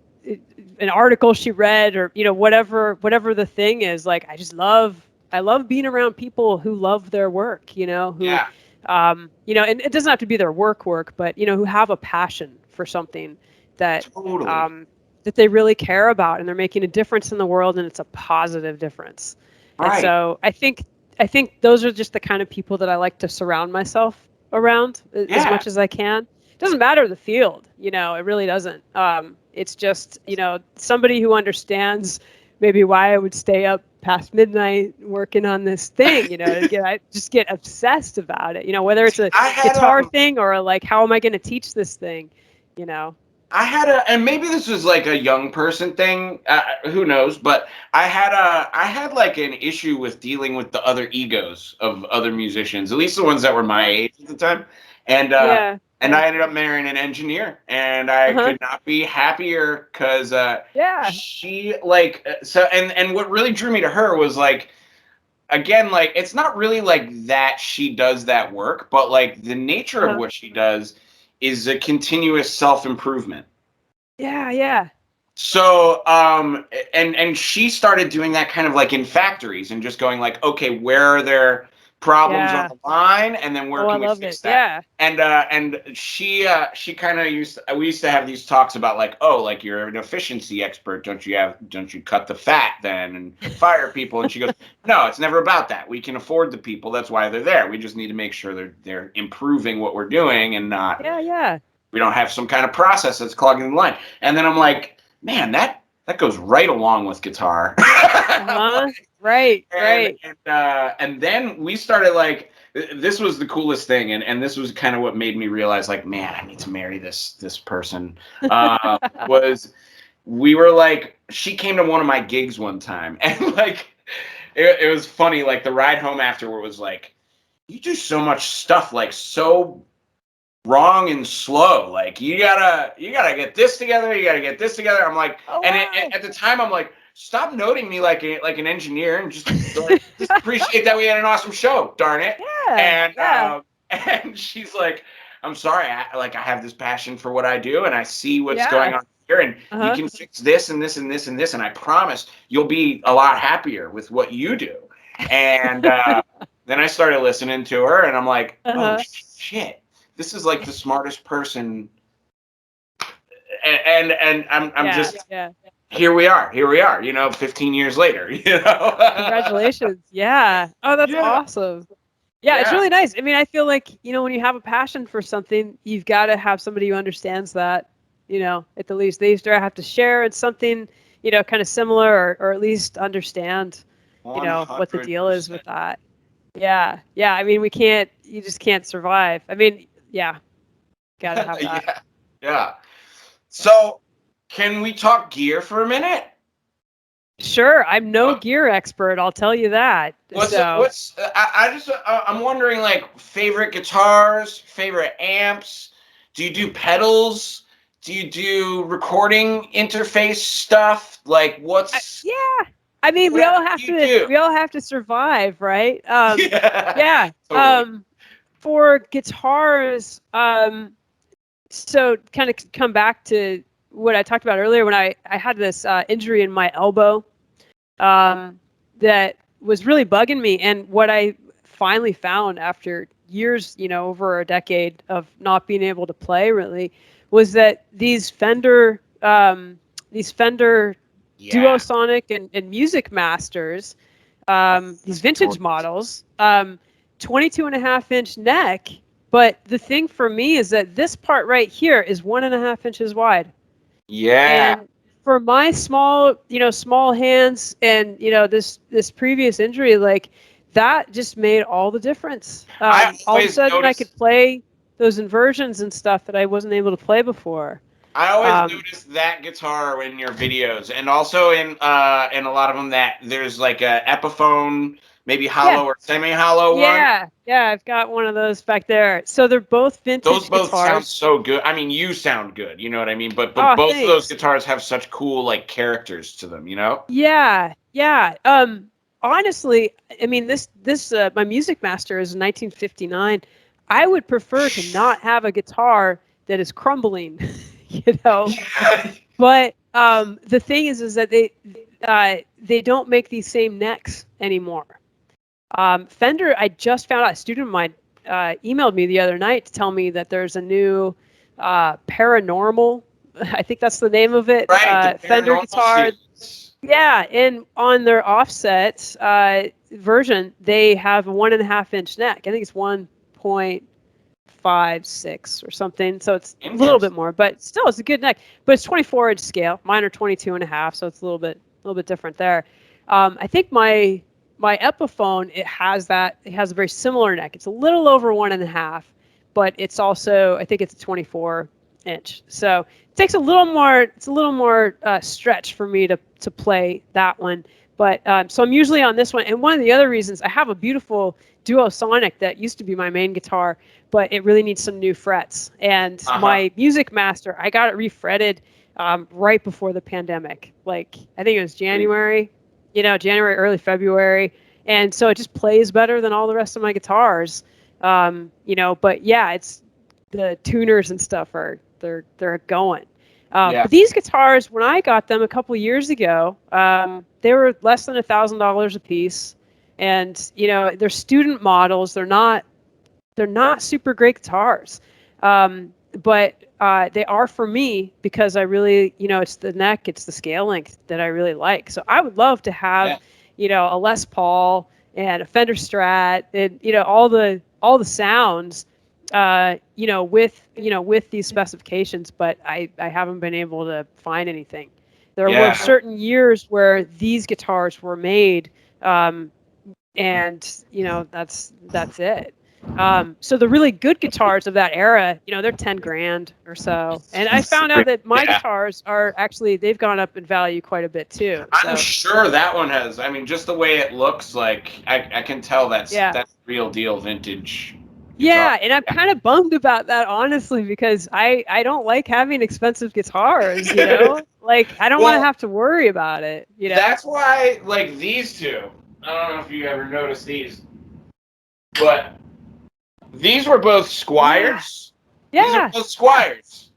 an article she read or whatever the thing is. Like I love being around people who love their work, who Yeah. and it doesn't have to be their work, but who have a passion for something that Totally. um, that they really care about, and they're making a difference in the world, and it's a positive difference. And Right. so I think those are just the kind of people that I like to surround myself around as Yeah. much as I can. It doesn't matter the field, it really doesn't. It's just, somebody who understands maybe why I would stay up past midnight working on this thing, I just get obsessed about it, whether it's See, a I had guitar thing or like, how am I going to teach this thing, you know? and maybe this was like a young person thing. Who knows? But I had like an issue with dealing with the other egos of other musicians, at least the ones that were my Yeah. age at the time. And Yeah. And I ended up marrying an engineer, and I Uh-huh. could not be happier because Yeah. she like so and what really drew me to her was like again like it's not really like that she does that work, but like the nature of Uh-huh. what she does is a continuous self improvement. Yeah, yeah. So and she started doing that kind of like in factories and just going like, okay, where are there problems on Yeah. the line, and then where Oh, I can we love it. fix that? Yeah. And she kind of we used to have these talks about like, oh, like you're an efficiency expert, don't you cut the fat then and fire people? And she goes, no, it's never about that. We can afford the people, that's why they're there. We just need to make sure they're improving what we're doing and not Yeah, yeah. we don't have some kind of process that's clogging the line. And then I'm like, man, that goes right along with guitar. Uh-huh. Right, right. And then we started like this was the coolest thing, and this was kind of what made me realize like, man, I need to marry this person. Was we were like she came to one of my gigs one time, and like it was funny. Like the ride home afterward was like, you do so much stuff like so wrong and slow. Like you gotta get this together. You gotta get this together. I'm like, Oh, and wow. at the time, I'm like, stop noting me like like an engineer and just appreciate that we had an awesome show. Darn it. Yeah, yeah, And she's like, I'm sorry. I have this passion for what I do, and I see what's yeah. going on here, and you Uh-huh. can fix this and this and this and this, and I promise you'll be a lot happier with what you do. And then I started listening to her, and I'm like, oh Uh-huh. shit, this is like the smartest person. And I'm Yeah, just yeah. here we are, 15 years later, Congratulations. Yeah. Oh, that's Yeah, awesome. Yeah, it's yeah, really nice. I mean, I feel like, when you have a passion for something, you've got to have somebody who understands that, at the least. They either have to share it's something, kind of similar or at least understand, what the deal is 100%. with that. Yeah. Yeah. I mean, you just can't survive. I mean, yeah, got to have that. Yeah, yeah. So, can we talk gear for a minute? Sure. I'm no What, gear expert. I'll tell you that. So, what's I just I'm wondering like favorite guitars, favorite amps. Do you do pedals? Do you do recording interface stuff? Like what's yeah. I mean, we what all have do you to do? we all have to survive, right? Yeah, Yeah. totally. For guitars, so kind of come back to what I talked about earlier when I had this injury in my elbow that was really bugging me. And what I finally found after years, over a decade of not being able to play really, was that these Fender Yeah. Duosonic and Music Masters, these That's vintage gorgeous. models, 22.5-inch neck. But the thing for me is that this part right here is 1.5 inches wide. Yeah. And for my small hands and, this previous injury, like that just made all the difference. I All of a always sudden I notice could play those inversions and stuff that I wasn't able to play before. I always Um, notice that guitar in your videos, and also in a lot of them that there's like a Epiphone, maybe yeah, hollow or semi-hollow one. yeah, I've got one of those back there. So they're both Those vintage both sound guitars. so good. I mean, you sound good, you know what I mean? But Oh, both of those thanks. guitars have such cool like characters to them, you know? Yeah, yeah. Honestly, I mean, this my Music Master is 1959. I would prefer to not have a guitar that is crumbling, you know. But the thing is that they don't make these same necks anymore. Fender, I just found out. A student of mine emailed me the other night to tell me that there's a new paranormal. I think that's the name of it. Right, the Fender Paranormal guitar. series. Yeah, and on their offset version, they have a 1.5-inch neck. I think it's 1.56 or something. So it's a little bit Interesting. more, but still, it's a good neck. But it's 24-inch scale. Mine are 22.5, so it's a little bit different there. I think my Epiphone, it has a very similar neck. It's a little over 1.5, but it's also, I think it's a 24-inch. So it takes a little more. It's a little more stretch for me to play that one. But so I'm usually on this one. And one of the other reasons, I have a beautiful Duo Sonic that used to be my main guitar, but it really needs some new frets. And my Music Master, I got it refretted right before the pandemic. Like, I think it was January, January, early February. And so it just plays better than all the rest of my guitars. But yeah, it's the tuners and stuff they're going. But these guitars, when I got them a couple years ago, they were less than $1,000 a piece, and they're student models. They're not super great guitars, but they are for me because I really, it's the neck, it's the scale length that I really like. So I would love to have, a Les Paul and a Fender Strat, and all the sounds. With these specifications, but I haven't been able to find anything. There were certain years where these guitars were made, and that's it. So the really good guitars of that era, they're 10 grand or so. And I found out that my guitars are actually, they've gone up in value quite a bit too. So. I'm sure that one has. I mean, just the way it looks, like I can tell that's real deal vintage. Yeah, and I'm kind of bummed about that, honestly, because I don't like having expensive guitars, Like, I don't want to have to worry about it, That's why, like, these two, I don't know if you ever noticed these, but these were both Squires. Yeah. These are both Squires.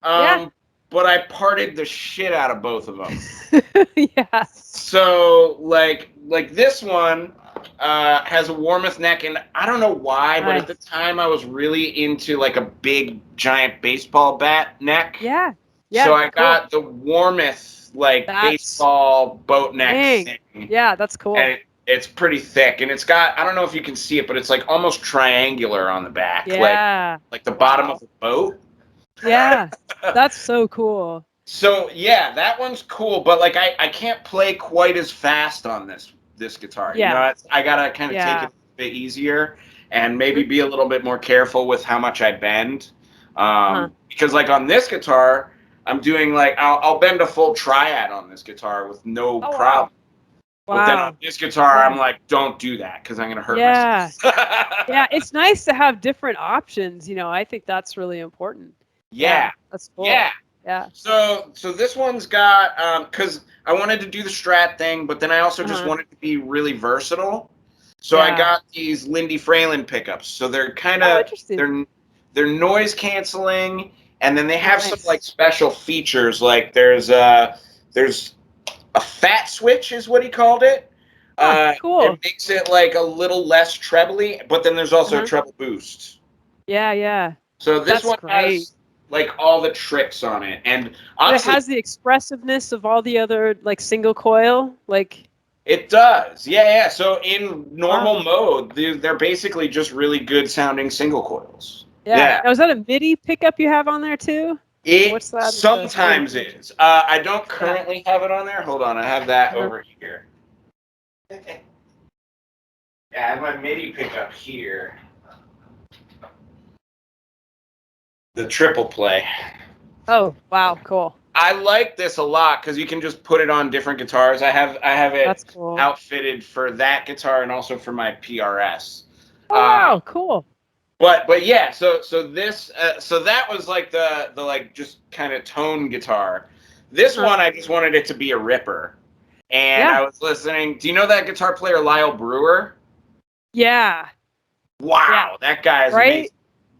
But I parted the shit out of both of them. Yeah. So, like this one has a Warmoth neck, and I don't know why, but at the time I was really into like a big giant baseball bat neck. Yeah. So I got the Warmoth baseball boat neck thing. Yeah, that's cool. And it's pretty thick, and it's got, I don't know if you can see it, but it's like almost triangular on the back. Yeah. Like the bottom of a boat. Yeah. That's so cool. So yeah, that one's cool, but like I can't play quite as fast on this guitar. Yeah. I gotta kind of take it a bit easier and maybe be a little bit more careful with how much I bend. Because like on this guitar, I'm doing like I'll bend a full triad on this guitar with no problem. Wow. But then on this guitar, I'm like, don't do that because I'm gonna hurt myself. Yeah, it's nice to have different options. I think that's really important. Yeah. That's cool. Yeah. So this one's got because I wanted to do the Strat thing, but then I also just wanted to be really versatile. So I got these Lindy Fralin pickups. So they're kind of they're noise canceling, and then they have some like special features. Like there's a fat switch is what he called it. Cool. It makes it like a little less trebly, but then there's also a treble boost. Yeah. So this one has like all the tricks on it, and honestly, it has the expressiveness of all the other like single coil, like it does. Yeah. So in normal mode, they're basically just really good sounding single coils. Yeah. Now, is that a MIDI pickup you have on there too? What's that? Sometimes is. I don't currently have it on there. Hold on, I have that over here. Yeah, I have my MIDI pickup here. The triple play. Oh, wow, cool. I like this a lot because you can just put it on different guitars. I have it outfitted for that guitar and also for my PRS. Oh, wow, cool. But yeah, so this so that was like the like just kind of tone guitar. This one I just wanted it to be a ripper. And I was listening. Do you know that guitar player Lyle Brewer? Yeah. Wow, that guy is amazing.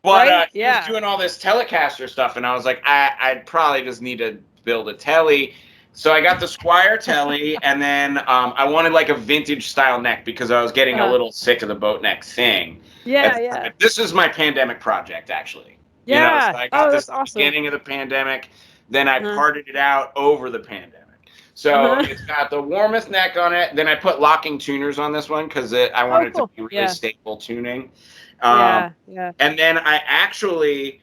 But he was doing all this Telecaster stuff, and I was like, I'd probably just need to build a Tele. So I got the Squire Tele, and then I wanted like a vintage style neck because I was getting a little sick of the boat neck thing. Yeah. This is my pandemic project, actually. Yeah. So I got this that's at the awesome. beginning of the pandemic, then I parted it out over the pandemic. So it's got the Warmoth neck on it. Then I put locking tuners on this one because I wanted it to be really stable tuning. And then I actually,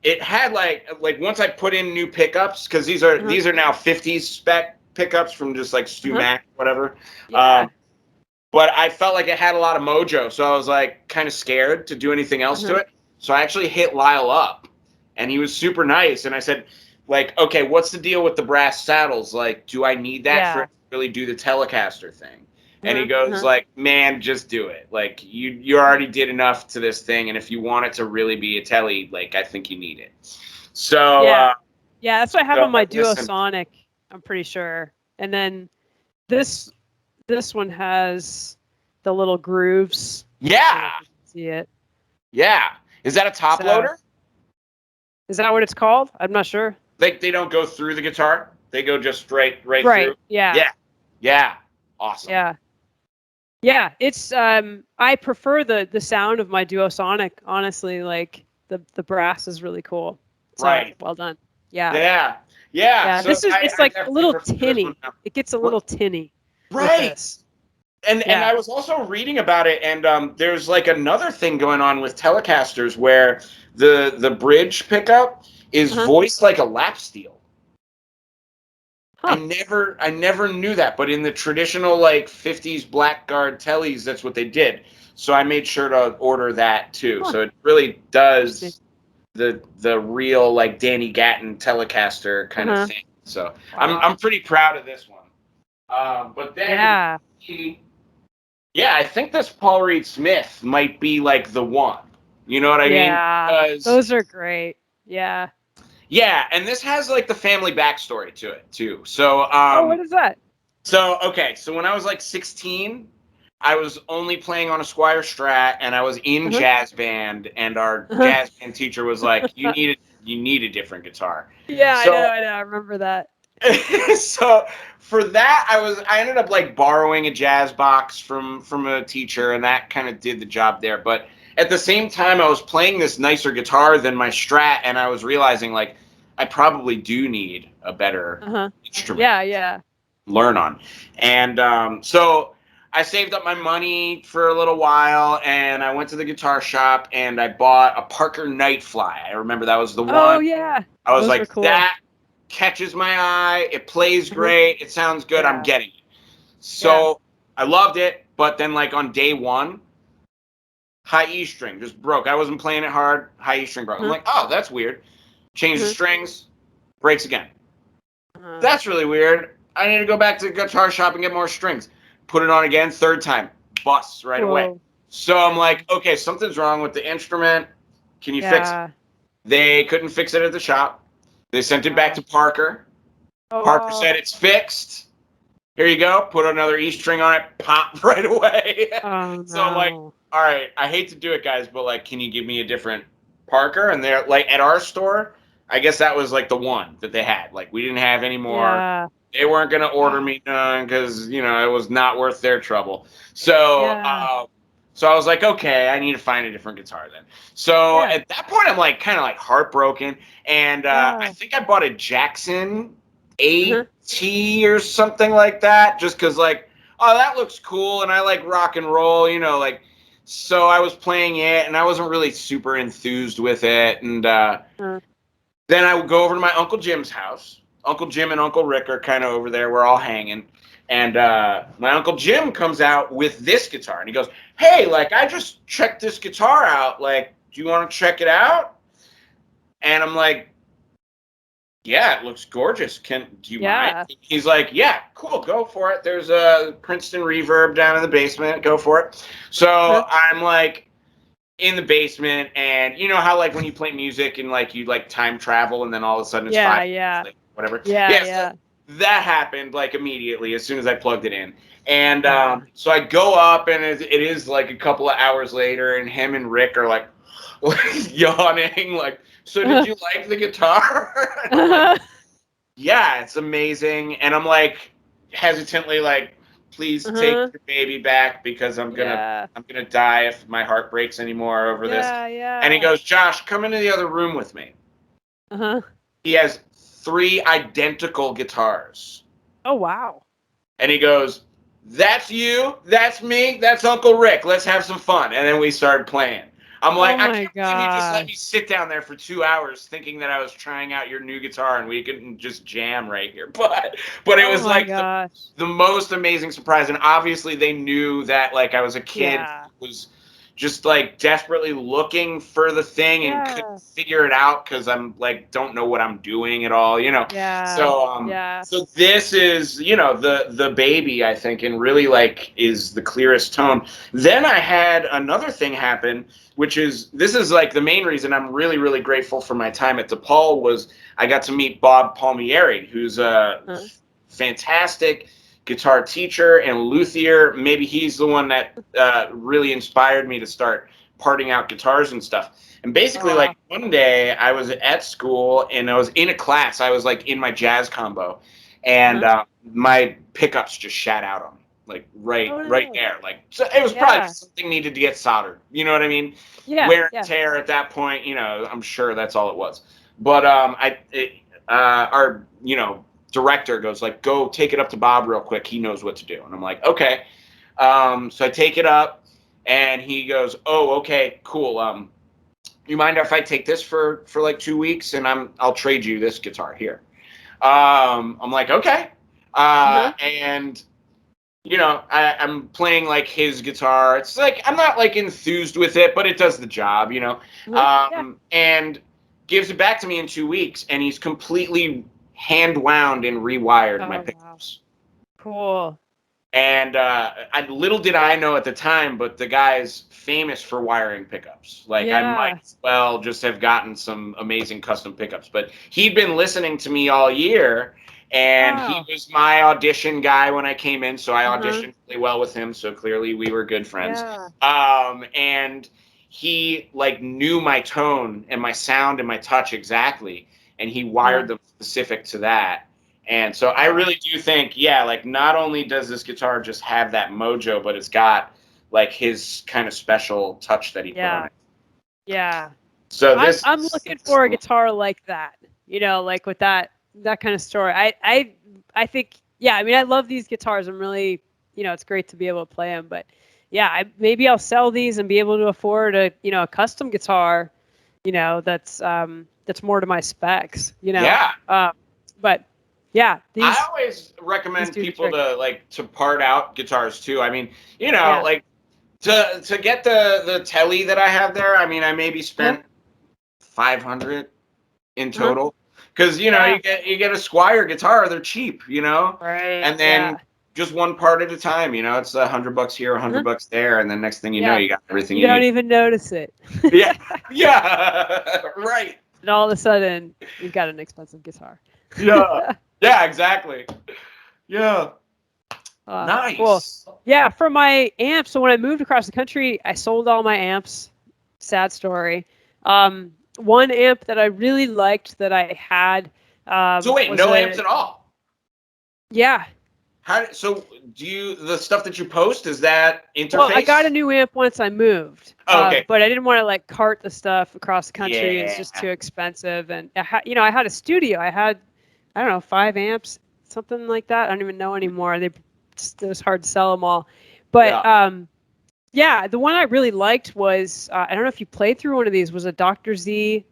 it had like once I put in new pickups, because these are now 50s spec pickups from just like Stu Mac, whatever. But I felt like it had a lot of mojo, so I was like kind of scared to do anything else to it. So I actually hit Lyle up, and he was super nice. And I said, like, okay, what's the deal with the brass saddles? Like, do I need that for really do the Telecaster thing. And he Uh-huh. goes like, man, just do it. Like you already did enough to this thing. And if you want it to really be a Tele, like I think you need it. So, Yeah. Yeah, that's what I have on my listen, Duosonic, I'm pretty sure. And then this one has the little grooves. I don't know yeah, if you can see it. yeah. Is that a top So, loader? is that what it's called? I'm not sure. They don't go through the guitar. They go just right Right. through. Yeah. Yeah. Yeah. Awesome. Yeah. Yeah. It's I prefer the sound of my Duosonic, honestly. Like the brass is really cool. So Right. well done. Yeah. Yeah. Yeah. Yeah. So It's I like a definitely little prefer this one tinny. now. It gets a What? little tinny with Right. this. And Yeah. I was also reading about it, and there's like another thing going on with Telecasters where the bridge pickup is Uh-huh. voiced like a lap steel. Huh. I never knew that, but in the traditional like 50s blackguard tellies, that's what they did. So I made sure to order that too. Huh. So it really Interesting. does the real like Danny Gatton Telecaster kind of Uh-huh. thing. So Wow. I'm pretty proud of this one. But then Yeah. yeah, I think this Paul Reed Smith might be like the one. You know what I mean? Yeah. Because Those are great. Yeah. yeah, and this has like the family backstory to it too. So Oh, what is that? okay, so when I was like 16, I was only playing on a Squire Strat, and I was in Uh-huh. jazz band, and our Uh-huh. jazz band teacher was like, you need a different guitar." Yeah, So I know. I remember that. so for that I ended up like borrowing a jazz box from a teacher, and that kind of did the job there. But at the same time I was playing this nicer guitar than my Strat, and I was realizing like I probably do need a better Uh-huh. instrument Yeah, yeah. learn on. And so I saved up my money for a little while, and I went to the guitar shop and I bought a Parker Nightfly. I remember that was the Oh, one. yeah. I was Those were like, cool. that catches my eye. It plays Uh-huh. great. It sounds good. I'm Yeah. getting it. Yeah. So I loved it. But then, like on day one, high E string just broke. I wasn't playing it hard. High E string broke. I'm Uh-huh. like, oh, that's weird. Change the Uh-huh. strings, breaks again. Uh-huh. That's really weird. I need to go back to the guitar shop and get more strings. Put it on again, third time, busts right away. Whoa. So I'm Yeah. like, okay, something's wrong with the instrument. Can you fix it? Yeah. They couldn't fix it at the shop. They sent it back Wow. to Parker. Oh, Parker wow. said it's fixed. Here you go. Put another E string on it. Pop right away. Oh, So I'm like, no. all right, I hate to do it, guys, but like, can you give me a different Parker? And they're like, at our store, I guess that was like the one that they had. Like, we didn't have any more. Yeah. They weren't going to order me none because, you know, it was not worth their trouble. So, Yeah. so I was like, okay, I need to find a different guitar then. So Yeah. at that point, I'm like kind of like heartbroken. And I Oh. think I bought a Jackson Uh-huh. AT or something like that, just because like, oh, that looks cool. And I like rock and roll, you know, like, so I was playing it and I wasn't really super enthused with it. And Uh-huh. then I would go over to my Uncle Jim's house. Uncle Jim and Uncle Rick are kind of over there. We're all hanging. And my Uncle Jim comes out with this guitar. And he goes, hey, like, I just checked this guitar out. Like, do you want to check it out? And I'm like, yeah, it looks gorgeous. Do you Yeah. mind? He's like, yeah, cool, go for it. There's a Princeton reverb down in the basement. Go for it. So Uh-huh. I'm like, in the basement, and you know how like when you play music and like you like time travel and then all of a sudden it's Yeah, 5 yeah. like, whatever. Yeah, Yeah, yeah. so that happened like immediately as soon as I plugged it in. And Yeah. so I go up, and it is like a couple of hours later, and him and Rick are like, yawning, like, so did you like the guitar? And I'm like, yeah, it's amazing. And I'm like hesitantly like, please take Uh-huh. your baby back because Yeah. I'm gonna die if my heart breaks anymore over this. Yeah, And he yeah. goes, Josh, come into the other room with me. Uh-huh. He has 3 identical guitars. Oh, wow. And he goes, that's you, that's me, that's Uncle Rick. Let's have some fun. And then we started playing. I'm like, Oh I my can't believe you just let me gosh. sit down there for 2 hours thinking that I was trying out your new guitar and we couldn't just jam right here. But it Oh was my like gosh. the most amazing surprise. And obviously they knew that like I was a kid Yeah. who was just like desperately looking for the thing and Yeah. couldn't figure it out because I'm like don't know what I'm doing at all, you know. Yeah. So this is, you know, the baby, I think, and really like is the clearest tone. Then I had another thing happen, which is this is like the main reason I'm really, really grateful for my time at DePaul was I got to meet Bob Palmieri, who's a fantastic guitar teacher and luthier. Maybe he's the one that really inspired me to start parting out guitars and stuff. And basically, like one day I was at school and I was in a class. I was like in my jazz combo, and my pickups just shat out on me, like right there. Like so it was probably something needed to get soldered. You know what I mean? Wear and tear at that point. You know, I'm sure that's all it was. But our director goes like, go take it up to Bob real quick. He knows what to do. And I'm like, okay. So I take it up and he goes, oh, okay, cool. You mind if I take this for like 2 weeks and I'll trade you this guitar here. I'm like, okay. And you know, I'm playing like his guitar. It's like, I'm not like enthused with it, but it does the job, you know? And gives it back to me in 2 weeks and he's completely hand wound and rewired my pickups. Cool. And little did I know at the time, but the guy's famous for wiring pickups. Like I might as well just have gotten some amazing custom pickups. But he'd been listening to me all year, and he was my audition guy when I came in. So I auditioned really well with him. So clearly we were good friends. And he like knew my tone and my sound and my touch exactly, and he wired them specific to that. And so I really do think, like not only does this guitar just have that mojo, but it's got like his kind of special touch that he put on it. Yeah. So I'm looking for a guitar like that, you know, like with that kind of story. I think, I mean, I love these guitars. I'm really, you know, it's great to be able to play them, but maybe I'll sell these and be able to afford a custom guitar, you know, that's more to my specs, you know? But I always recommend people to part out guitars too. I mean, you know, like to get the Telly that I have there. I mean, I maybe spent $500 in total because you know you get a Squier guitar, they're cheap, you know, and then just one part at a time. You know, it's $100 here, $100 there, and then next thing you know, you got everything you don't need. even notice it. Right. And all of a sudden, you've got an expensive guitar. Yeah, exactly. Yeah. Nice. Cool. Yeah, for my amps. So when I moved across the country, I sold all my amps. Sad story. One amp that I really liked that I had. So wait, no amps at all? Yeah. So the stuff that you post, is that interface? Well, I got a new amp once I moved. Okay. But I didn't want to like cart the stuff across the country. It's just too expensive. And I had a studio. I had, I don't know, 5 amps, something like that. I don't even know anymore. It was hard to sell them all. But the one I really liked was, I don't know if you played through one of these, was a Dr. Z.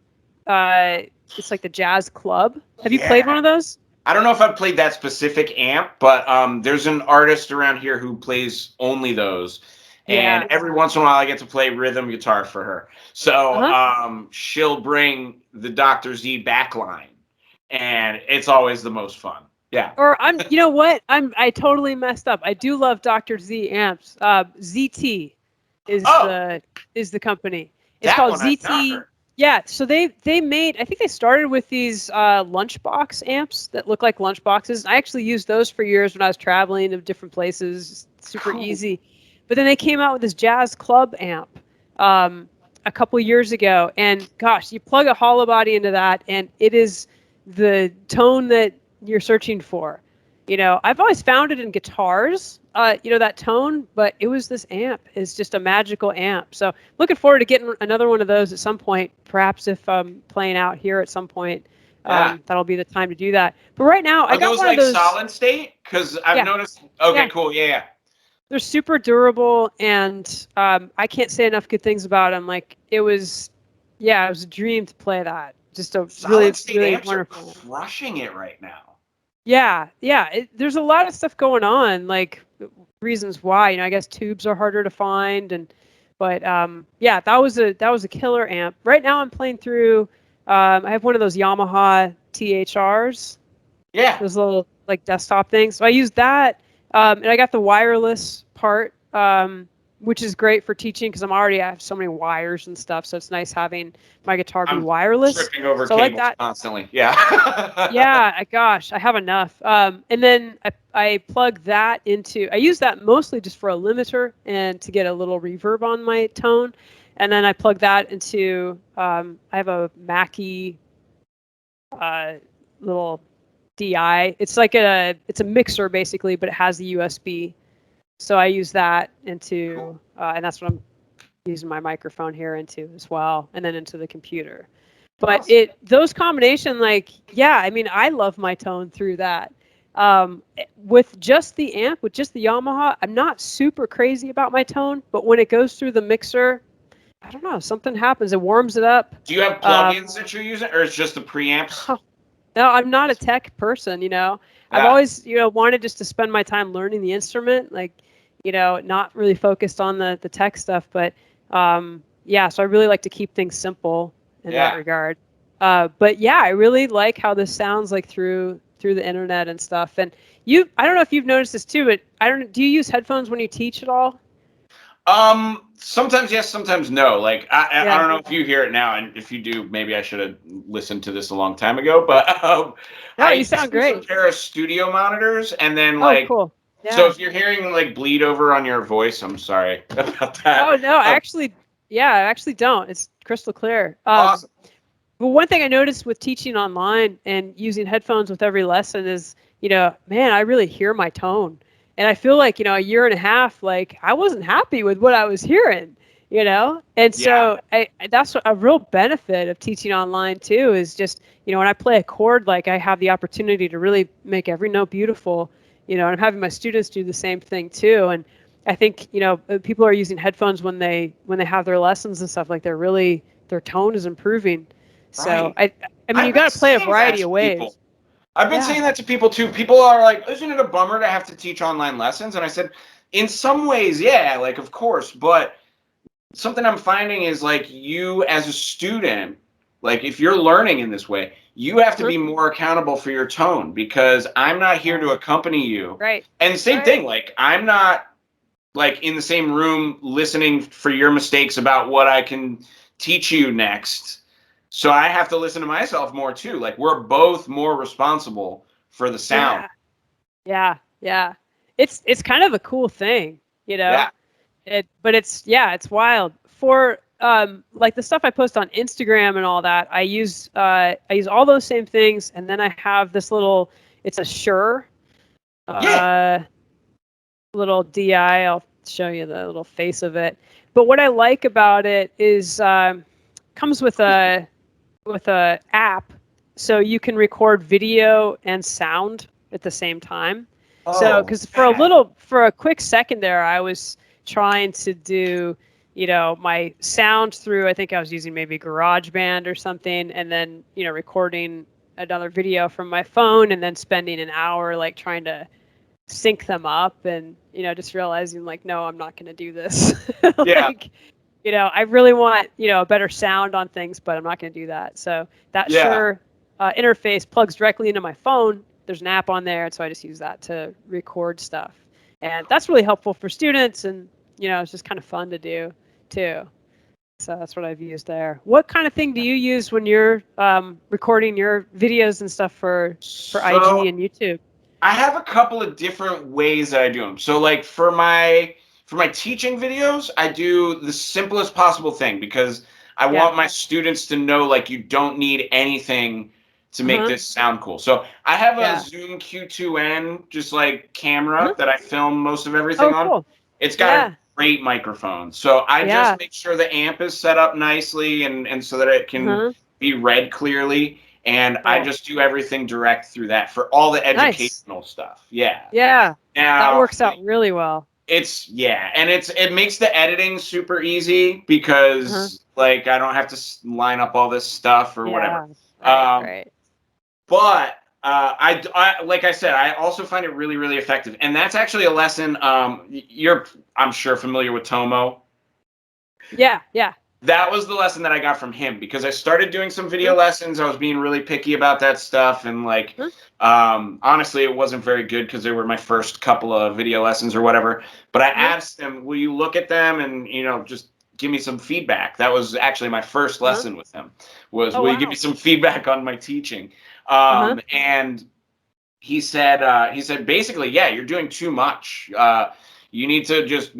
It's like the Jazz Club. Have you played one of those? I don't know if I've played that specific amp, but there's an artist around here who plays only those. And every once in a while I get to play rhythm guitar for her. So she'll bring the Dr. Z backline. And it's always the most fun. Yeah. Or you know what? I totally messed up. I do love Dr. Z amps. ZT is the company. It's called ZT. Yeah. So they made, I think they started with these lunchbox amps that look like lunchboxes. I actually used those for years when I was traveling to different places. Super easy. But then they came out with this Jazz Club amp a couple years ago, and gosh, you plug a hollow body into that, and it is the tone that you're searching for. You know, I've always found it in guitars, that tone, but it was this amp. It's just a magical amp. So looking forward to getting another one of those at some point, perhaps if I'm playing out here at some point. That'll be the time to do that. But right now, I got one of those. Solid state? Because I've noticed. Okay, cool. Yeah. They're super durable, and I can't say enough good things about them. Like it was a dream to play that. Just a really wonderful. Are crushing it right now. Yeah. There's a lot of stuff going on, like reasons why. You know, I guess tubes are harder to find, and But yeah, that was a killer amp. Right now I'm playing through. I have one of those Yamaha THRs. Yeah. Those little like desktop things. So I use that, and I got the wireless part, which is great for teaching because I have so many wires and stuff. So it's nice having my guitar be I'm wireless. tripping over So I like cables that. constantly. Yeah. Yeah, gosh, I have enough. And then I plug that into. I use that mostly just for a limiter and to get a little reverb on my tone. And then I plug that into. I have a Mackie little DI. It's like it's a mixer basically, but it has the USB. So I use that into, and that's what I'm using my microphone here into as well, and then into the computer. But Awesome. those combination, like, yeah, I mean, I love my tone through that. With just the amp, with just the Yamaha, I'm not super crazy about my tone, but when it goes through the mixer, I don't know, something happens. It warms it up. Do you have plugins that you're using, or it's just the preamps? No, I'm not a tech person, you know. I've Yeah. always, wanted just to spend my time learning the instrument, like, not really focused on the tech stuff, but yeah, so I really like to keep things simple in that Yeah. regard. But yeah, I really like how this sounds like through the internet and stuff. And I don't know if you've noticed this too, but do you use headphones when you teach at all? Sometimes yes, sometimes no. Like I Yeah. don't know if you hear it now, and if you do, maybe I should have listened to this a long time ago. But No, I you just sound use a great. pair of studio monitors, and then Oh, like, cool. so Yeah. if you're hearing like bleed over on your voice, I'm sorry about Oh that. no, I actually don't. It's crystal clear. Awesome. Well, one thing I noticed with teaching online and using headphones with every lesson is, man, I really hear my tone. And I feel like, a year and a half, like I wasn't happy with what I was hearing, And Yeah. so that's a real benefit of teaching online too, is just, when I play a chord, like I have the opportunity to really make every note beautiful, and I'm having my students do the same thing too. And I think, people are using headphones when they have their lessons and stuff, like their tone is improving. So Right. I mean, you I've been got to play a saying that variety to of people. ways. I've been Yeah. saying that to people too. People are like, "Isn't it a bummer to have to teach online lessons?" And I said, "In some ways, yeah, like of course, but something I'm finding is like you as a student, like if you're learning in this way, you have to Uh-huh. be more accountable for your tone because I'm not here to Yeah. accompany you. Right. And same Right. thing, like I'm not like in the same room listening for your mistakes about what I can teach you next. So I have to listen to myself more too. Like we're both more responsible for the sound. Yeah. Yeah. Yeah. It's kind of a cool thing, you know. Yeah. But it's wild. For like the stuff I post on Instagram and all that, I use all those same things, and then I have this little. It's a Shure Yeah. uh, little DI. I'll show you the little face of it. But what I like about it is comes with a app, so you can record video and sound at the same time. So, Oh, because bad. for a quick second there, I was trying to do, my sound through. I think I was using maybe GarageBand or something, and then recording another video from my phone, and then spending an hour like trying to sync them up, and just realizing like, no, I'm not going to do this. Yeah. Like, I really want, a better sound on things, but I'm not going to do that. So that Yeah. Shure interface plugs directly into my phone. There's an app on there, and so I just use that to record stuff. And that's really helpful for students, and, it's just kind of fun to do, too. So that's what I've used there. What kind of thing do you use when you're recording your videos and stuff for IG So and YouTube? I have a couple of different ways that I do them. So like for my teaching videos, I do the simplest possible thing because I Yeah. want my students to know like you don't need anything to make Uh-huh. this sound cool. So I have a Yeah. Zoom Q2N just like camera Uh-huh. that I film most of everything Oh, on. cool. It's got a Yeah. great microphone. So I just Yeah. make sure the amp is set up nicely and so that it can Uh-huh. be read clearly and I Cool. just do everything direct through that for all the Nice. educational stuff. Yeah. Yeah. That Now, works out really well. and it makes the editing super easy Uh-huh. because like I don't have to line up all this stuff or whatever. Yeah. Right. Um, Right. but I like I said, I also find it really really effective, and that's actually a lesson. I'm sure familiar with Tomo. Yeah, yeah. That was the lesson that I got from him, because I started doing some video lessons. I was being really picky about that stuff, and like, honestly, it wasn't very good because they were my first couple of video lessons or whatever. But I asked him, "Will you look at them and just give me some feedback?" That was actually my first lesson with him. Was, Oh, "Will you give wow. me some feedback on my teaching?" And he said basically, yeah, you're doing too much. You need to just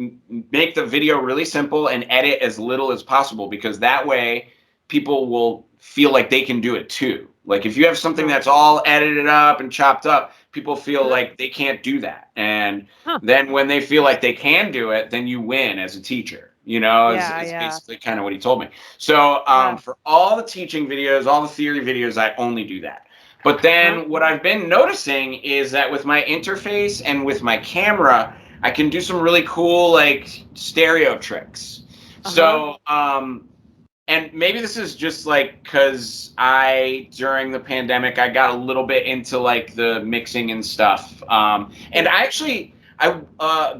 make the video really simple and edit as little as possible, because that way people will feel like they can do it too. Like if you have something that's all edited up and chopped up, people feel like they can't do that. And then when they feel like they can do it, then you win as a teacher. Is basically kind of what he told me. So for all the teaching videos, all the theory videos, I only do that. But then what I've been noticing is that with my interface and with my camera, I can do some really cool like stereo tricks. So, and maybe this is just like because during the pandemic, I got a little bit into like the mixing and stuff. And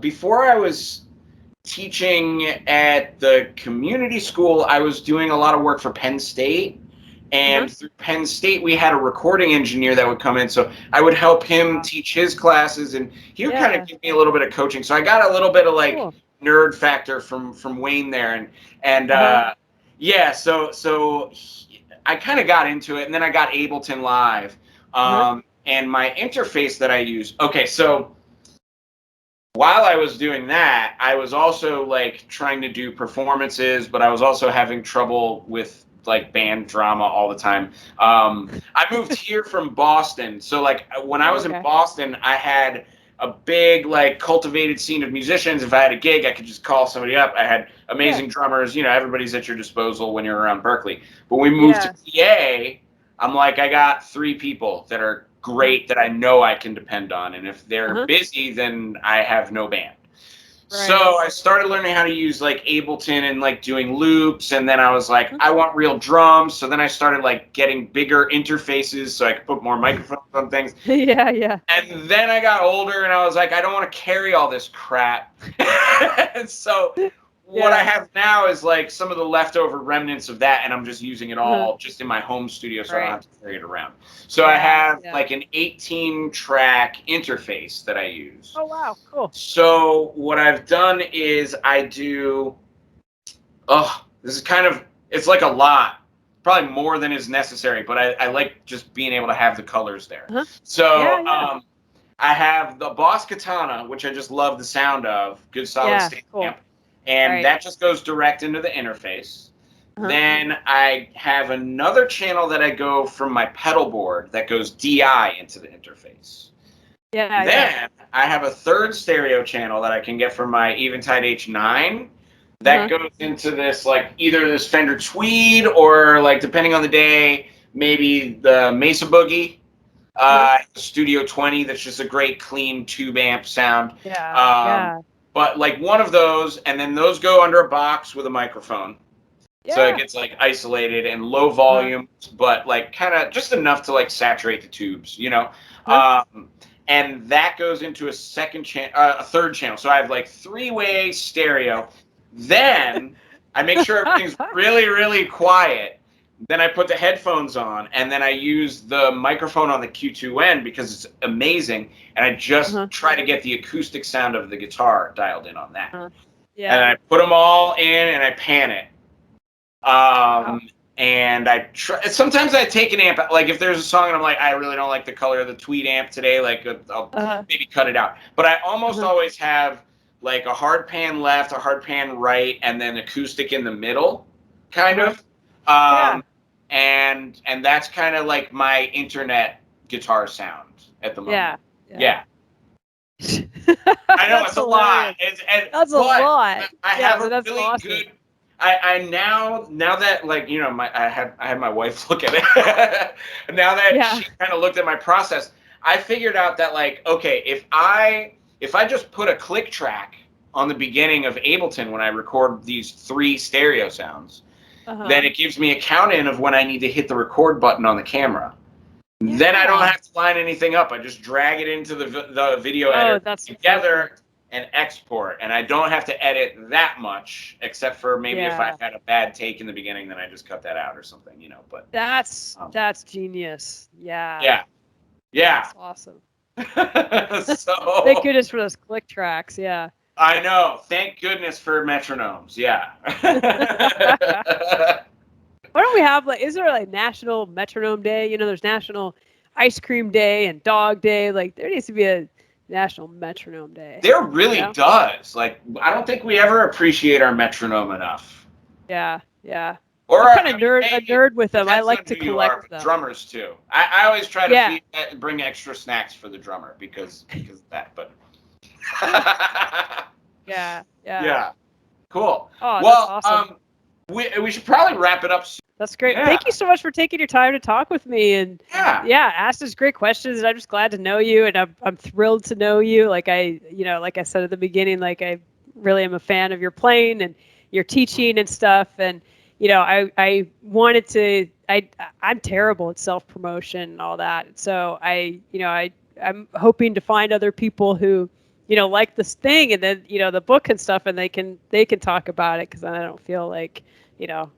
before I was teaching at the community school, I was doing a lot of work for Penn State. And through Penn State, we had a recording engineer that would come in. So I would help him teach his classes, and he would kind of give me a little bit of coaching. So I got a little bit of like nerd factor from Wayne there, and I kind of got into it, and then I got Ableton Live, and my interface that I use. Okay, so while I was doing that, I was also like trying to do performances, but I was also having trouble with like band drama all the time. I moved here from Boston. So like when I was in Boston, I had a big like cultivated scene of musicians. If I had a gig, I could just call somebody up. I had amazing drummers. Everybody's at your disposal when you're around Berkeley. But when we moved to PA, I'm like, I got 3 people that are great that I know I can depend on. And if they're busy, then I have no band. So I started learning how to use like Ableton and like doing loops, and then I was like, I want real drums. So then I started like getting bigger interfaces so I could put more microphones on things. And then I got older and I was like, I don't want to carry all this crap. And so what I have now is like some of the leftover remnants of that, and I'm just using it all just in my home studio, so I don't have to carry it around. So I have like an 18-track interface that I use. Oh, wow, cool. So what I've done is I do, this is kind of, it's like a lot, probably more than is necessary, but I like just being able to have the colors there. So I have the Boss Katana, which I just love the sound of, good solid state amp. And that just goes direct into the interface. Then I have another channel that I go from my pedal board that goes DI into the interface. Then I have a third stereo channel that I can get from my Eventide H9 that goes into this, like either this Fender Tweed or like depending on the day, maybe the Mesa Boogie, Studio 20. That's just a great clean tube amp sound. But like one of those, and then those go under a box with a microphone. So it gets like isolated and low volume, but like kind of just enough to like saturate the tubes, and that goes into a third channel. So I have like 3-way stereo. Then I make sure everything's really, really quiet. Then I put the headphones on, and then I use the microphone on the Q2N because it's amazing. And I just try to get the acoustic sound of the guitar dialed in on that. And I put them all in, and I pan it. And I try. Sometimes I take an amp. Like if there's a song and I'm like, I really don't like the color of the Tweed amp today. Like I'll maybe cut it out. But I almost always have like a hard pan left, a hard pan right, and then acoustic in the middle, kind of. And that's kind of like my internet guitar sound at the moment. I know it's a lot. That's a lot. I have a really good. I now that like I had my wife look at it. Now that she kind of looked at my process, I figured out that like, okay, if I just put a click track on the beginning of Ableton when I record these 3 stereo sounds, then it gives me a count in of when I need to hit the record button on the camera. Then I don't have to line anything up. I just drag it into the video editor together, and export, and I don't have to edit that much, except for maybe if I had a bad take in the beginning, then I just cut that out or something, you know. But that's genius. Yeah. yeah, yeah. That's awesome. So thank goodness for those click tracks. Yeah. I know. Thank goodness for metronomes. Yeah. Why don't we have like? Is there like National Metronome Day? You know, there's National Ice Cream Day and Dog Day. Like, there needs to be a National Metronome Day. There really does. Like, I don't think we ever appreciate our metronome enough. Yeah, yeah. Or I'm kind of a nerd with them. I like to collect them. Drummers too. I always try to bring extra snacks for the drummer because of that. But yeah. Cool. Oh, well, that's awesome. We should probably wrap it up soon. That's great. Yeah. Thank you so much for taking your time to talk with me and ask us great questions. And I'm just glad to know you, and I'm thrilled to know you. Like I said at the beginning, like I really am a fan of your playing and your teaching and stuff. And I wanted to. I'm terrible at self-promotion and all that. So I'm hoping to find other people who like this thing, and then the book and stuff, and they can talk about it, because I don't feel like I'm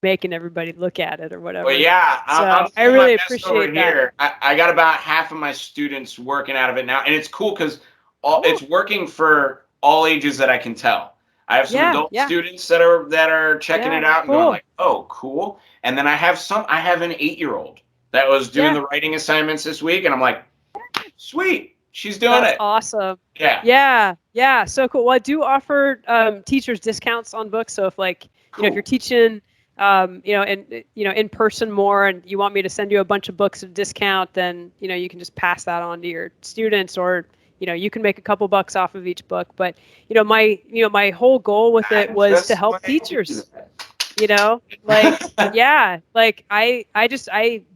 making everybody look at it or whatever. Well, yeah, so I really appreciate that. Here. I got about half of my students working out of it now, and it's cool because it's working for all ages that I can tell. I have some adult students that are checking it out and going like, "Oh, cool." And then I have an 8-year-old that was doing the writing assignments this week, and I'm like, "Sweet, she's doing it." Awesome. Yeah. So cool. Well, I do offer teachers discounts on books. So if if you're teaching in person more, and you want me to send you a bunch of books at a discount, then you can just pass that on to your students, or you can make a couple bucks off of each book. But my whole goal with it was to help teachers. I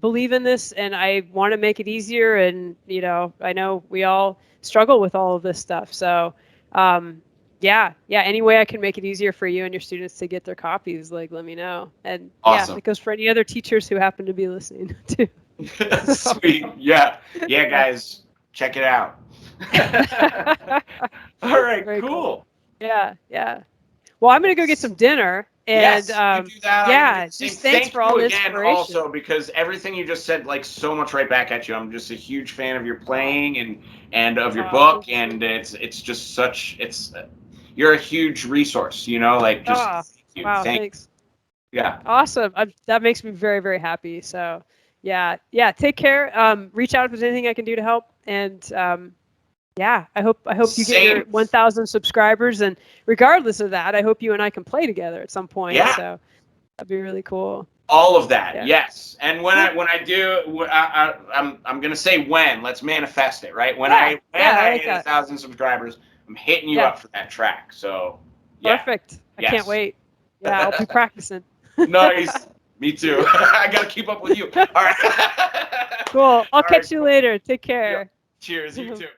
believe in this, and I want to make it easier, and I know we all struggle with all of this stuff. So any way I can make it easier for you and your students to get their copies, like, let me know. And awesome. It goes for any other teachers who happen to be listening too. Sweet. Yeah, guys, check it out. All right. Very cool. Yeah. Well, I'm gonna go get some dinner. And you do that. Just thanks for all the inspiration. Also, because everything you just said, like, so much right back at you. I'm just a huge fan of your playing and of your book, and it's just you're a huge resource. Like, just wow, thanks. Yeah. Awesome. That makes me very, very happy. So yeah. Take care. Reach out if there's anything I can do to help. And I hope you get your 1,000 subscribers, and regardless of that, I hope you and I can play together at some point. Yeah. So that'd be really cool. All of that, yes. And when I do, I'm gonna say when. Let's manifest it, right? When I hit 1,000 subscribers, I'm hitting you up for that track. So perfect. I can't wait. Yeah, I'll be practicing. Nice. Me too. I gotta keep up with you. All right. Cool. I'll catch you later. Take care. Cheers. You too.